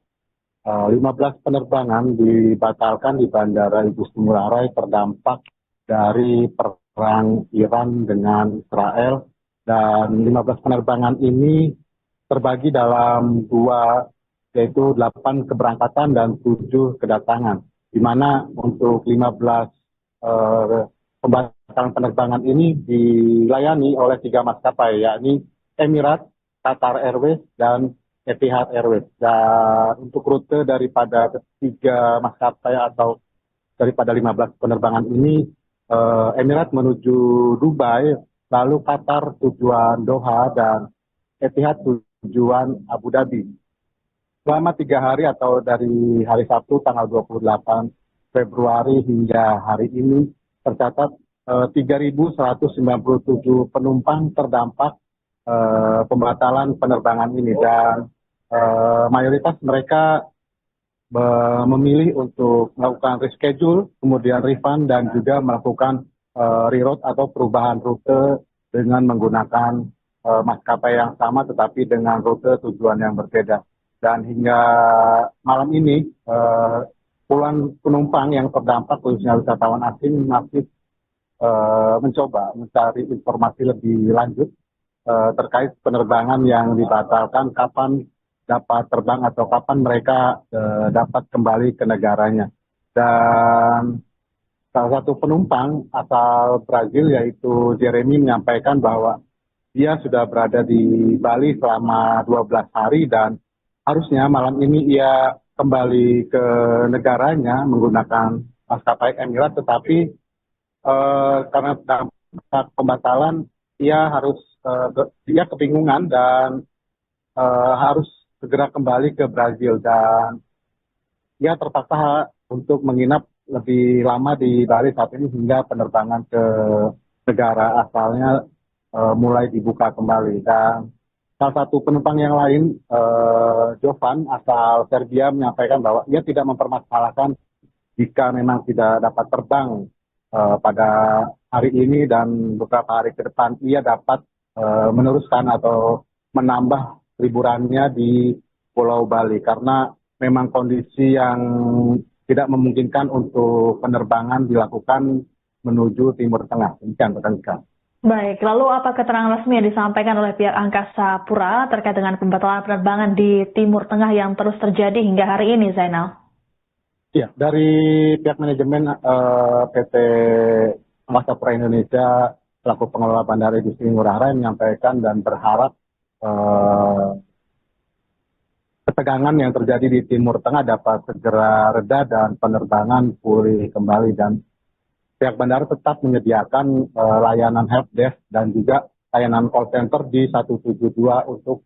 15 penerbangan dibatalkan di Bandara Igusti Ngurah Rai terdampak dari perang Iran dengan Israel, dan 15 penerbangan ini terbagi dalam 2, yaitu 8 keberangkatan dan 7 kedatangan, di mana untuk 15 pembatalan penerbangan ini dilayani oleh 3 maskapai, yakni Emirates, Qatar Airways, dan Etihad Airways. Dan untuk rute daripada 3 maskapai atau daripada 15 penerbangan ini, Emirates menuju Dubai, lalu Qatar tujuan Doha, dan Etihad tujuan Abu Dhabi. Selama 3 hari atau dari hari Sabtu tanggal 28 Februari hingga hari ini tercatat 3.197 penumpang terdampak pembatalan penerbangan ini, dan mayoritas mereka memilih untuk melakukan reschedule, kemudian refund, dan juga melakukan reroute atau perubahan rute dengan menggunakan maskapai yang sama tetapi dengan rute tujuan yang berbeda. Dan hingga malam ini puluhan penumpang yang terdampak, khususnya wisatawan asing, masih mencoba mencari informasi lebih lanjut terkait penerbangan yang dibatalkan, kapan dapat terbang atau kapan mereka dapat kembali ke negaranya. Dan salah satu penumpang asal Brazil yaitu Jeremy menyampaikan bahwa dia sudah berada di Bali selama 12 hari dan harusnya malam ini ia kembali ke negaranya menggunakan maskapai Emirates, tetapi karena dampak pembatalan ia kebingungan dan harus segera kembali ke Brazil, dan ia terpaksa untuk menginap lebih lama di Bali saat ini hingga penerbangan ke negara asalnya mulai dibuka kembali. Dan salah satu penumpang yang lain, Jovan asal Serbia, menyampaikan bahwa ia tidak mempermasalahkan jika memang tidak dapat terbang pada hari ini, dan beberapa hari ke depan ia dapat meneruskan atau menambah liburannya di Pulau Bali karena memang kondisi yang tidak memungkinkan untuk penerbangan dilakukan menuju Timur Tengah. Demikian, rekan-rekan. Baik, lalu apa keterangan resmi yang disampaikan oleh pihak Angkasa Pura terkait dengan pembatalan penerbangan di Timur Tengah yang terus terjadi hingga hari ini, Zainal? Ya, dari pihak manajemen PT Angkasa Pura Indonesia selaku pengelola Bandara Igusti Ngurah Rai menyampaikan dan berharap ketegangan yang terjadi di Timur Tengah dapat segera reda dan penerbangan pulih kembali, dan pihak bandara tetap menyediakan layanan helpdesk dan juga layanan call center di 172 untuk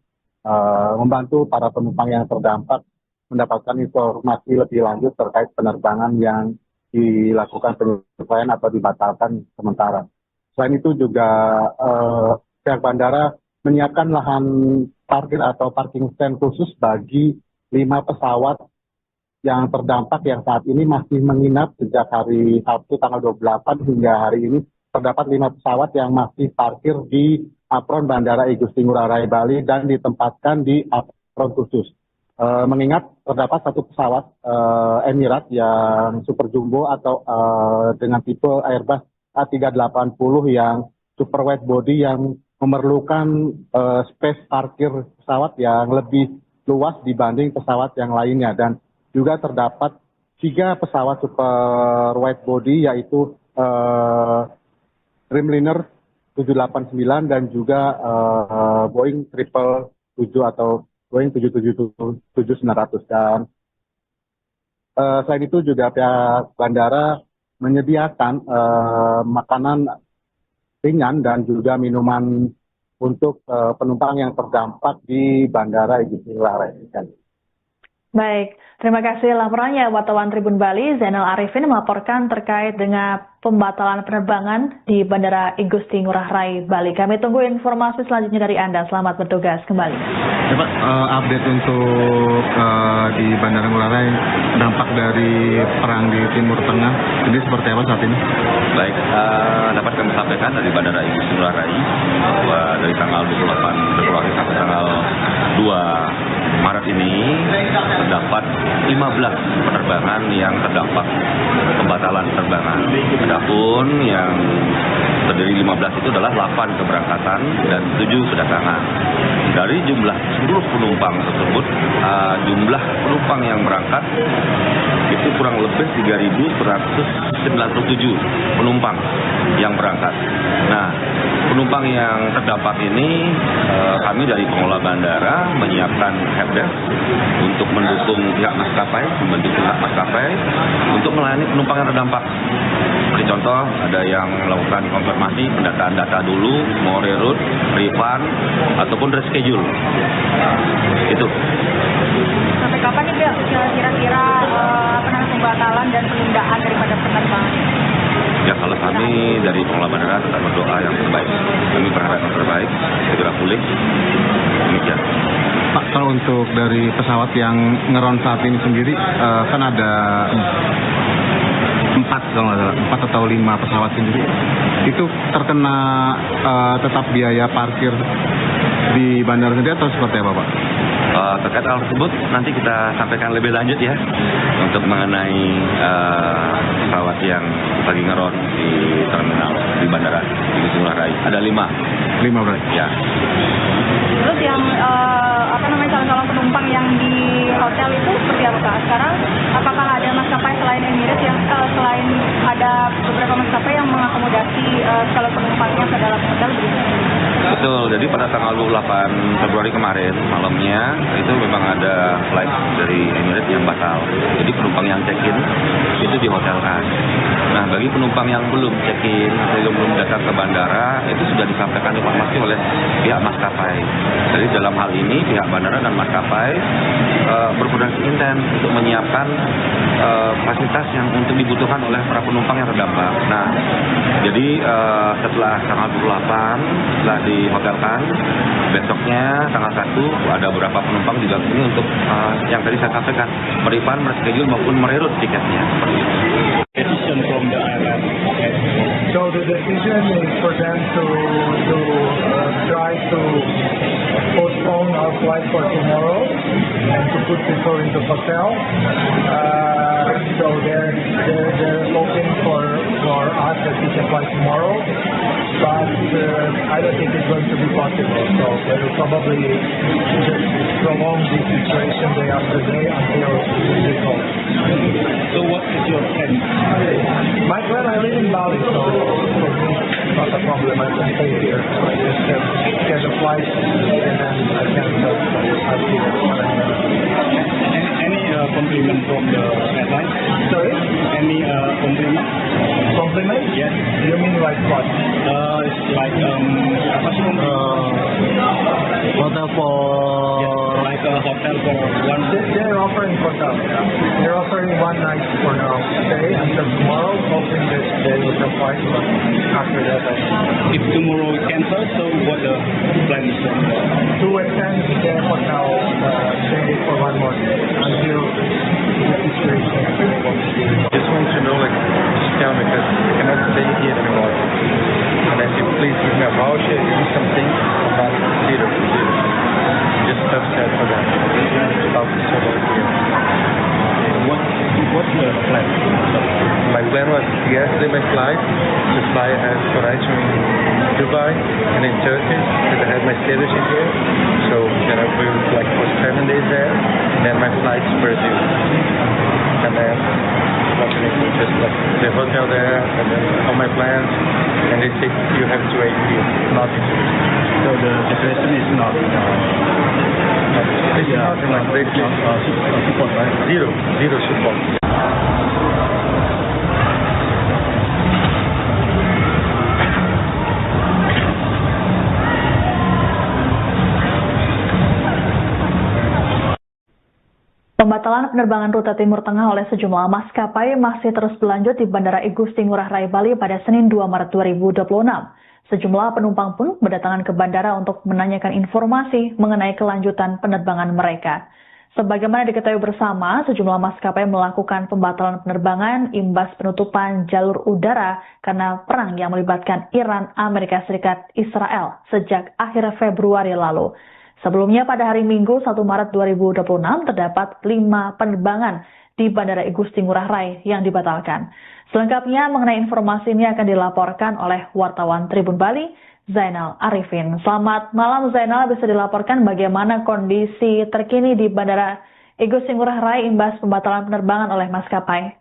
membantu para penumpang yang terdampak mendapatkan informasi lebih lanjut terkait penerbangan yang dilakukan penyesuaian atau dibatalkan sementara. Selain itu juga pihak bandara menyiapkan lahan parkir atau parking stand khusus bagi 5 pesawat yang terdampak yang saat ini masih menginap sejak hari Sabtu tanggal 28 hingga hari ini. Terdapat 5 pesawat yang masih parkir di apron Bandara Igusti Ngurah Rai Bali dan ditempatkan di apron khusus. Mengingat terdapat satu pesawat Emirates yang super jumbo atau dengan tipe Airbus A380 yang super wide body yang memerlukan space parkir pesawat yang lebih luas dibanding pesawat yang lainnya, dan juga terdapat 3 pesawat super wide body yaitu Dreamliner 789 dan juga Boeing 777 atau Boeing 777-900. Dan selain itu juga pihak bandara menyediakan makanan ringan dan juga minuman untuk penumpang yang terdampak di Bandara Igusti Ngurah Rai. Baik, terima kasih laporannya wartawan Tribun Bali, Zainal Arifin melaporkan terkait dengan pembatalan penerbangan di Bandara Igusti Ngurah Rai Bali. Kami tunggu informasi selanjutnya dari Anda. Selamat bertugas kembali. Ya, Pak, update untuk di Bandara Ngurah Rai, dampak dari perang di Timur Tengah, ini seperti apa saat ini? Baik, dapat kami sampaikan dari Bandara Igusti Ngurah Rai bahwa dari tanggal 28 Februari sampai tanggal 2 Maret ini terdapat 15 penerbangan yang terdampak pembatalan penerbangan. Adapun yang terdiri 15 itu adalah 8 keberangkatan dan 7 kedatangan. Dari jumlah seluruh penumpang tersebut, jumlah penumpang yang berangkat itu kurang lebih 3.197 penumpang yang berangkat. Nah, penumpang yang terdampak ini kami dari pengelola bandara menyiapkan helpdesk untuk mendukung pihak maskapai, untuk melayani penumpang yang terdampak. Seperti contoh, ada yang melakukan konfirmasi, pendataan data dulu, mau reroute, refund, ataupun reschedule. Itu. Sampai kapan nih kira-kira pembatalan dan penundaan daripada penerbangan? Ya, kalau kami dari pengelola bandara tetap berdoa yang terbaik. Kami berharap yang terbaik, segera pulih. Demikian. Pak, kalau untuk dari pesawat yang ngeron saat ini sendiri, kan ada 4 atau 5 pesawat sendiri. Itu terkena tetap biaya parkir di bandara sendiri atau seperti apa, Pak? Terkait hal tersebut nanti kita sampaikan lebih lanjut ya untuk mengenai pesawat yang lagi ngeron di terminal di Bandara Igusti Ngurah Rai. Ada 5 berarti? Ya. Terus yang calon-calon penumpang yang di hotel itu seperti apa, Kak? Sekarang apakah ada maskapai selain Emirates yang selain ada beberapa maskapai yang mengakomodasi calon penumpangnya ke dalam hotel begitu? Betul, jadi pada tanggal 28 Februari kemarin malamnya itu memang ada flight dari Emirates yang batal. Jadi penumpang yang check-in itu dihotelkan. Nah, bagi penumpang yang belum check-in, belum datang ke bandara, itu sudah disampaikan informasi oleh pihak maskapai. Jadi dalam hal ini pihak bandara dan maskapai berkoordinasi intens untuk menyiapkan fasilitas yang untuk dibutuhkan oleh para penumpang yang terdampak. Nah, jadi setelah tanggal 28 setelah dihotelkan, besoknya tanggal 1 ada beberapa penumpang juga ini untuk yang tadi saya sampaikan, merefund, mereschedule maupun mereroute tiketnya. Decision from the airline. So the decision is for them to try to postpone our flight for tomorrow and to put people into hotel. So they're hoping for us that we can fly tomorrow, but I don't think it's going to be possible. So they will probably just prolong this situation day after day until we home. So what is your plan? My plan, I live in Bali, so for me it's not a problem. I can stay here. I just get a flight and then I can I'll see what I have. Any compliment from the airline? Sorry? Any compliment? Compliment? Yes. You mean like what? It's like apa sih? Hotel for Like a hotel for one day. They're offering hotel. They're offering one night for now. Stay until tomorrow, hoping that they will suffice. But after that, If tomorrow cancel, so what the plan is? to extend the hotel stay for one more day until the situation is able to be resolved. Just want to know, like, discount because I cannot stay here anymore. And I said, please give me a voucher, give me something, but zero. Just upset for that. Stop so much here. What's the plan? My plan was yesterday my flight to fly as Croatia in Dubai and in Turkey because I had my citizenship here. So then I will like for 7 days there, and then my flight to Brazil. And then just like the hotel there, and then all my plans, and they say you have to wait here, nothing to do. So the situation is not This is nothing like this. support, right? Zero support. Pembatalan penerbangan rute Timur Tengah oleh sejumlah maskapai masih terus berlanjut di Bandara Igusti Ngurah Rai Bali pada Senin 2 Maret 2026. Sejumlah penumpang pun berdatangan ke bandara untuk menanyakan informasi mengenai kelanjutan penerbangan mereka. Sebagaimana diketahui bersama, sejumlah maskapai melakukan pembatalan penerbangan imbas penutupan jalur udara karena perang yang melibatkan Iran, Amerika Serikat, Israel sejak akhir Februari lalu. Sebelumnya pada hari Minggu 1 Maret 2026 terdapat 5 penerbangan di Bandara Igusti Ngurah Rai yang dibatalkan. Selengkapnya mengenai informasi ini akan dilaporkan oleh wartawan Tribun Bali, Zainal Arifin. Selamat malam Zainal, bisa dilaporkan bagaimana kondisi terkini di Bandara Igusti Ngurah Rai imbas pembatalan penerbangan oleh maskapai?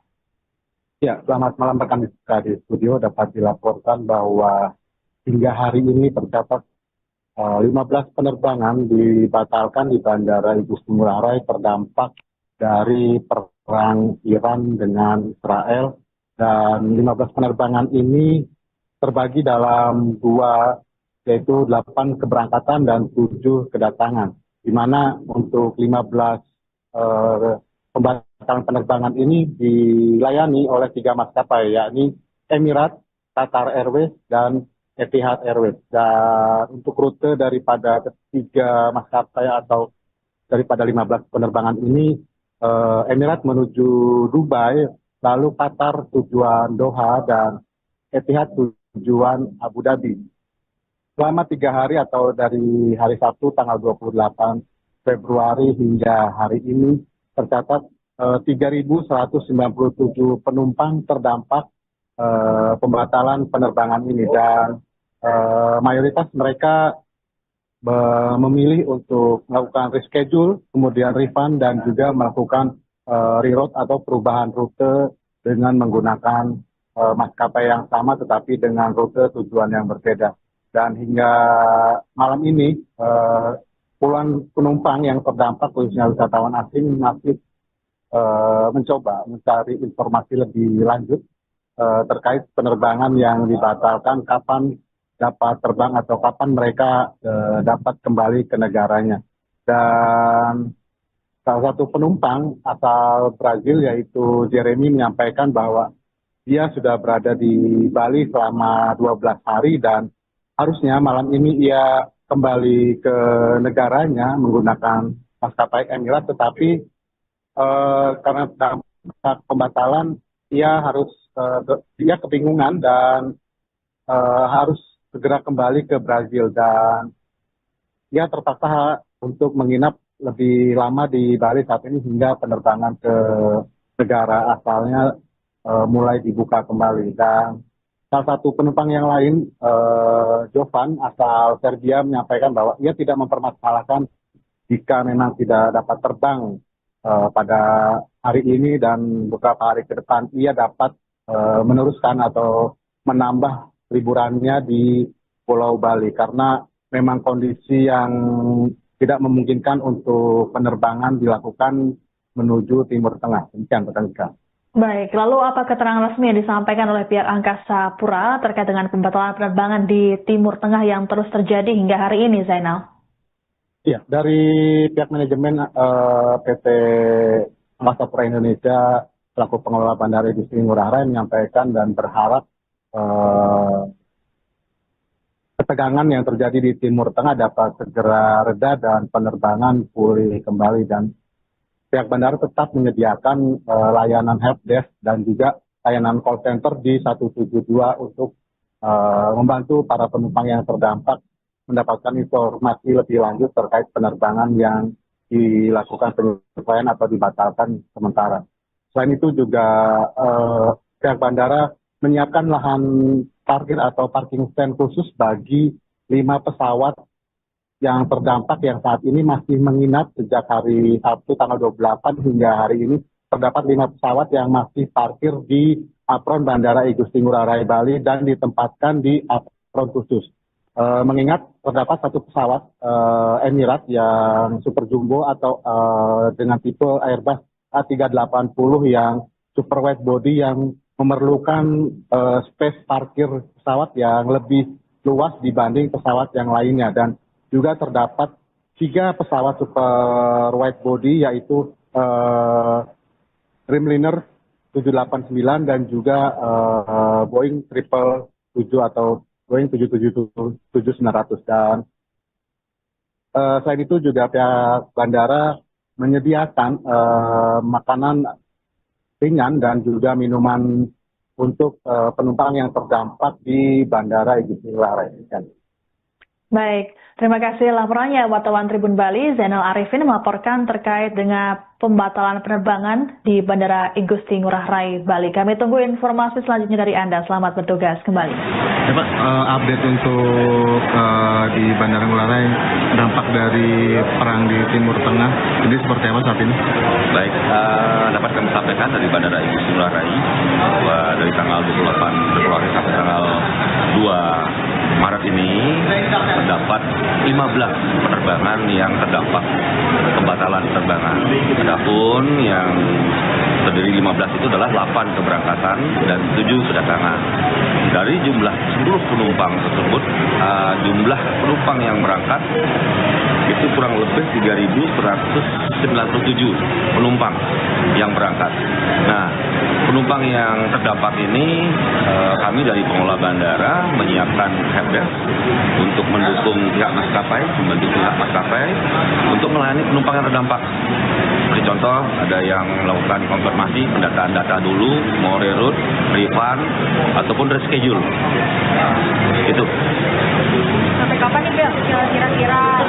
Ya, selamat malam rekan di studio. Dapat dilaporkan bahwa hingga hari ini tercatat 15 penerbangan dibatalkan di Bandara Igusti Ngurah Rai terdampak dari perang Iran dengan Israel, dan 15 penerbangan ini terbagi dalam 2, yaitu 8 keberangkatan dan 7 kedatangan, di mana untuk 15 pembatalan penerbangan ini dilayani oleh 3 maskapai, yakni Emirates, Qatar Airways, dan Etihad Airways. Dan untuk rute daripada ketiga maskapai atau daripada 15 penerbangan ini, Emirates menuju Dubai, lalu Qatar tujuan Doha, dan Etihad tujuan Abu Dhabi. Selama 3 hari atau dari hari Sabtu tanggal 28 Februari hingga hari ini tercatat 3.197 penumpang terdampak pembatalan penerbangan ini, dan mayoritas mereka memilih untuk melakukan reschedule, kemudian refund, dan juga melakukan reroute atau perubahan rute dengan menggunakan maskapai yang sama tetapi dengan rute tujuan yang berbeda. Dan hingga malam ini puluhan penumpang yang terdampak khususnya wisatawan asing masih mencoba mencari informasi lebih lanjut terkait penerbangan yang dibatalkan, kapan dapat terbang atau kapan mereka dapat kembali ke negaranya. Dan salah satu penumpang asal Brazil yaitu Jeremy menyampaikan bahwa dia sudah berada di Bali selama 12 hari dan harusnya malam ini ia kembali ke negaranya menggunakan maskapai Emirates, tetapi karena dampak pembatalan dia kebingungan dan harus segera kembali ke Brazil, dan ia terpaksa untuk menginap lebih lama di Bali saat ini hingga penerbangan ke negara asalnya mulai dibuka kembali. Dan salah satu penumpang yang lain, Jovan asal Serbia, menyampaikan bahwa ia tidak mempermasalahkan jika memang tidak dapat terbang pada hari ini, dan beberapa hari ke depan ia dapat meneruskan atau menambah liburannya di Pulau Bali karena memang kondisi yang tidak memungkinkan untuk penerbangan dilakukan menuju Timur Tengah. Demikian, rekan-rekan. Baik, lalu apa keterangan resmi yang disampaikan oleh pihak Angkasa Pura terkait dengan pembatalan penerbangan di Timur Tengah yang terus terjadi hingga hari ini, Zainal? Iya, dari pihak manajemen PT Angkasa Pura Indonesia selaku pengelola Bandara Igusti Ngurah Rai menyampaikan dan berharap ketegangan yang terjadi di Timur Tengah dapat segera reda dan penerbangan pulih kembali, dan pihak bandara tetap menyediakan layanan helpdesk dan juga layanan call center di 172 untuk membantu para penumpang yang terdampak mendapatkan informasi lebih lanjut terkait penerbangan yang dilakukan penyesuaian atau dibatalkan sementara. Selain itu juga pihak bandara menyiapkan lahan parkir atau parking stand khusus bagi 5 pesawat yang terdampak yang saat ini masih menginap sejak hari Sabtu tanggal 28 hingga hari ini. Terdapat 5 pesawat yang masih parkir di apron Bandara Igusti Ngurah Rai Bali dan ditempatkan di apron khusus. Mengingat terdapat 1 pesawat Emirates yang super jumbo atau dengan tipe Airbus A380 yang super wide body yang memerlukan space parkir pesawat yang lebih luas dibanding pesawat yang lainnya, dan juga terdapat 3 pesawat super wide body yaitu Dreamliner 789 dan juga Boeing 777 atau Boeing 777-900. Dan selain itu juga pihak bandara menyediakan makanan ringan dan juga minuman untuk penumpang yang terdampak di Bandara Igusti Ngurah Rai. Baik, terima kasih laporannya wartawan Tribun Bali, Zainal Arifin melaporkan terkait dengan pembatalan penerbangan di Bandara Igusti Ngurah Rai Bali. Kami tunggu informasi selanjutnya dari Anda. Selamat bertugas kembali. Ya Pak, update untuk di Bandara Ngurah Rai, dampak dari perang di Timur Tengah, ini seperti apa saat ini? Baik, dapat kami sampaikan dari Bandara Igusti Ngurah Rai bahwa dari tanggal 28 Februari sampai tanggal 2 Maret ini terdapat 15 penerbangan yang terdampak pembatalan penerbangan. Adapun yang terdiri 15 itu adalah 8 keberangkatan dan 7 kedatangan. Dari jumlah seluruh penumpang tersebut, jumlah penumpang yang berangkat itu kurang lebih 3.197 penumpang yang berangkat. Nah, penumpang yang terdampak ini kami dari pengelola bandara menyiapkan helpdesk untuk mendukung pihak maskapai, untuk melayani penumpang yang terdampak. Seperti contoh, ada yang melakukan konfirmasi, pendataan data dulu, mau reroute, refund, ataupun reschedule. Itu. Sampai kapan nih kira-kira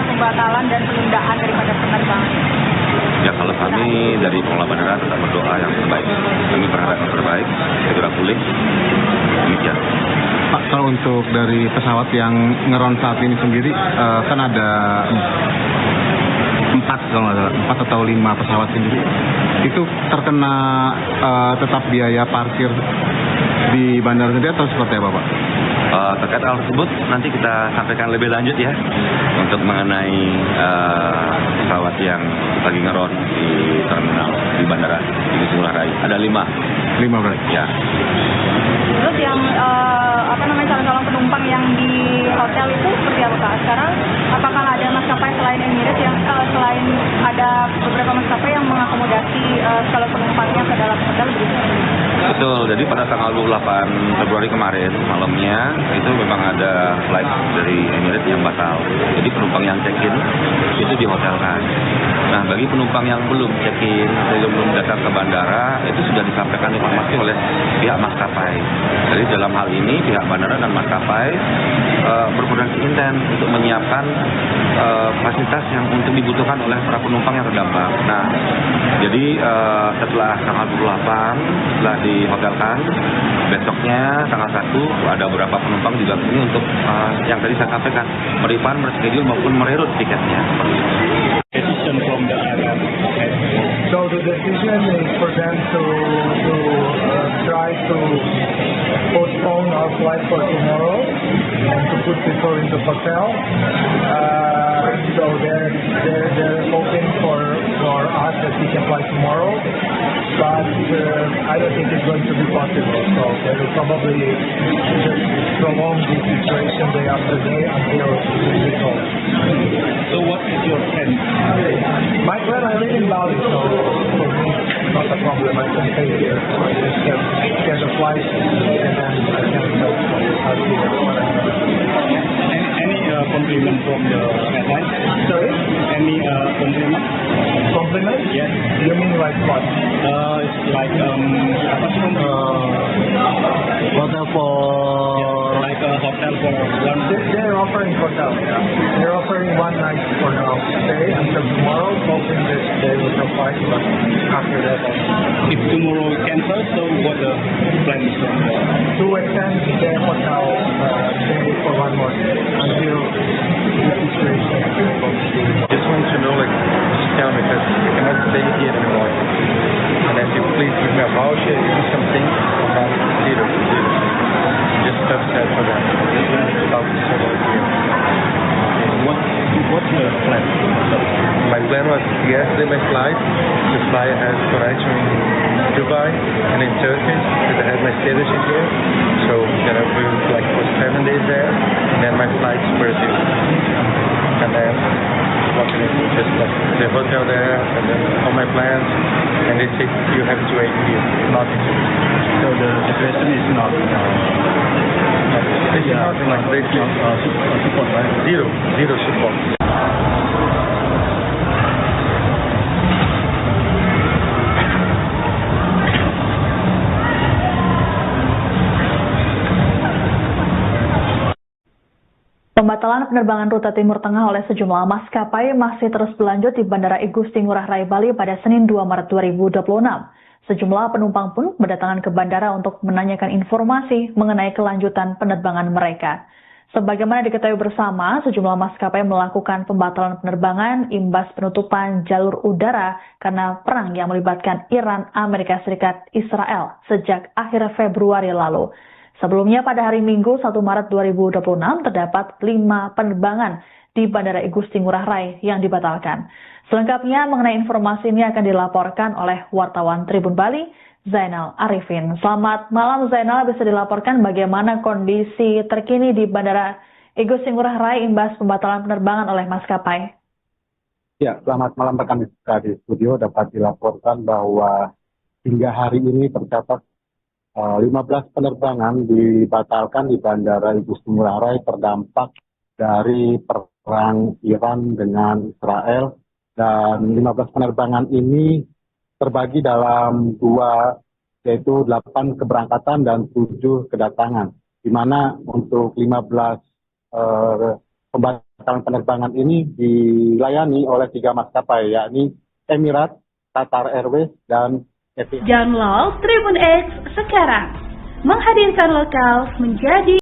pembatalan dan penundaan daripada penerbangan? Ya, kalau kami dari pengelola bandara tetap berdoa yang terbaik. Kami berharap yang terbaik, segera pulih. Demikian. Pak, kalau untuk dari pesawat yang ngeron saat ini sendiri, kan ada 4 atau 5 pesawat sendiri. Itu terkena tetap biaya parkir di bandara sendiri atau seperti apa, Pak? Terkait hal tersebut nanti kita sampaikan lebih lanjut ya untuk mengenai pesawat yang lagi ngeron di terminal di Bandara Igusti Ngurah Rai. Ada 5 berarti? Ya. Terus yang calon-calon penumpang yang di hotel itu seperti apa Pak? Sekarang apakah ada maskapai selain Emirates yang selain ada beberapa maskapai yang mengakomodasi calon penumpangnya ke dalam hotel begitu? Betul, jadi pada tanggal 28 Februari kemarin malamnya itu memang ada flight dari Emirates yang batal. Jadi penumpang yang check-in itu dihotelkan. Nah, bagi penumpang yang belum check-in, belum datang ke bandara, itu sudah disampaikan informasi oleh pihak maskapai. Jadi dalam hal ini pihak bandara dan maskapai berkoordinasi intens untuk menyiapkan fasilitas yang untuk dibutuhkan oleh para penumpang yang terdampak. Nah, jadi setelah tanggal 28 setelah dihotelkan, besoknya tanggal 1 ada beberapa penumpang juga ini untuk yang tadi saya sampaikan, merefund, reschedule maupun mereroute tiketnya. So the decision is for them to try to postpone our flight for tomorrow and to put people in the hotel. So they're hoping for us that we can fly tomorrow. but I don't think it's going to be possible. So they will probably just prolong the situation day after day until it's resolved. So what is your plan? My plan, I live in Bali, so for me, it's not a problem. I can stay here. I just get a flight and then I can go. I'll see what I'm going to do. Any compliment from the airline? Sorry? Any compliment? Compliment? Yes. You mean like what? It's like apa sih? Hotel for Like a hotel for one day. They're offering hotel. They're offering one night for now. Stay until tomorrow, hoping that they will provide, but after that, If tomorrow cancel, so what the plan is? to extend the hotel stay for one more day until the situation is resolved. Just want to know, like, just tell me, because I cannot stay here anymore. And if you please give me a voucher, give me something, about zero. Just tough sad for them. Just want to talk to someone here. What's the plan? My plan was yesterday my flight to fly as connection in Dubai and in Turkey, because I had my citizenship here. So then I will like for 7 days there, and then my flight to Brazil. And then what can I do? Just like the hotel there, and then all my plans, and they say you have to wait here, nothing to do. So the situation is not This is nothing like this. support, right? Zero support. Pembatalan penerbangan rute Timur Tengah oleh sejumlah maskapai masih terus berlanjut di Bandara Igusti Ngurah Rai Bali pada Senin 2 Maret 2026. Sejumlah penumpang pun berdatangan ke bandara untuk menanyakan informasi mengenai kelanjutan penerbangan mereka. Sebagaimana diketahui bersama, sejumlah maskapai melakukan pembatalan penerbangan imbas penutupan jalur udara karena perang yang melibatkan Iran, Amerika Serikat, Israel sejak akhir Februari lalu. Sebelumnya pada hari Minggu 1 Maret 2026 terdapat 5 penerbangan di Bandara Igusti Ngurah Rai yang dibatalkan. Selengkapnya mengenai informasi ini akan dilaporkan oleh wartawan Tribun Bali, Zainal Arifin. Selamat malam Zainal, bisa dilaporkan bagaimana kondisi terkini di Bandara Igusti Ngurah Rai imbas pembatalan penerbangan oleh maskapai? Ya, selamat malam rekan di studio. Dapat dilaporkan bahwa hingga hari ini tercatat 15 penerbangan dibatalkan di Bandara Igusti Ngurah Rai terdampak dari perang Iran dengan Israel, dan 15 penerbangan ini terbagi dalam 2, yaitu 8 keberangkatan dan 7 kedatangan, di mana untuk 15 pembatalan penerbangan ini dilayani oleh 3 maskapai, yakni Emirates, Qatar Airways, dan Etihad. Download Tribun X sekarang, menghadirkan lokal menjadi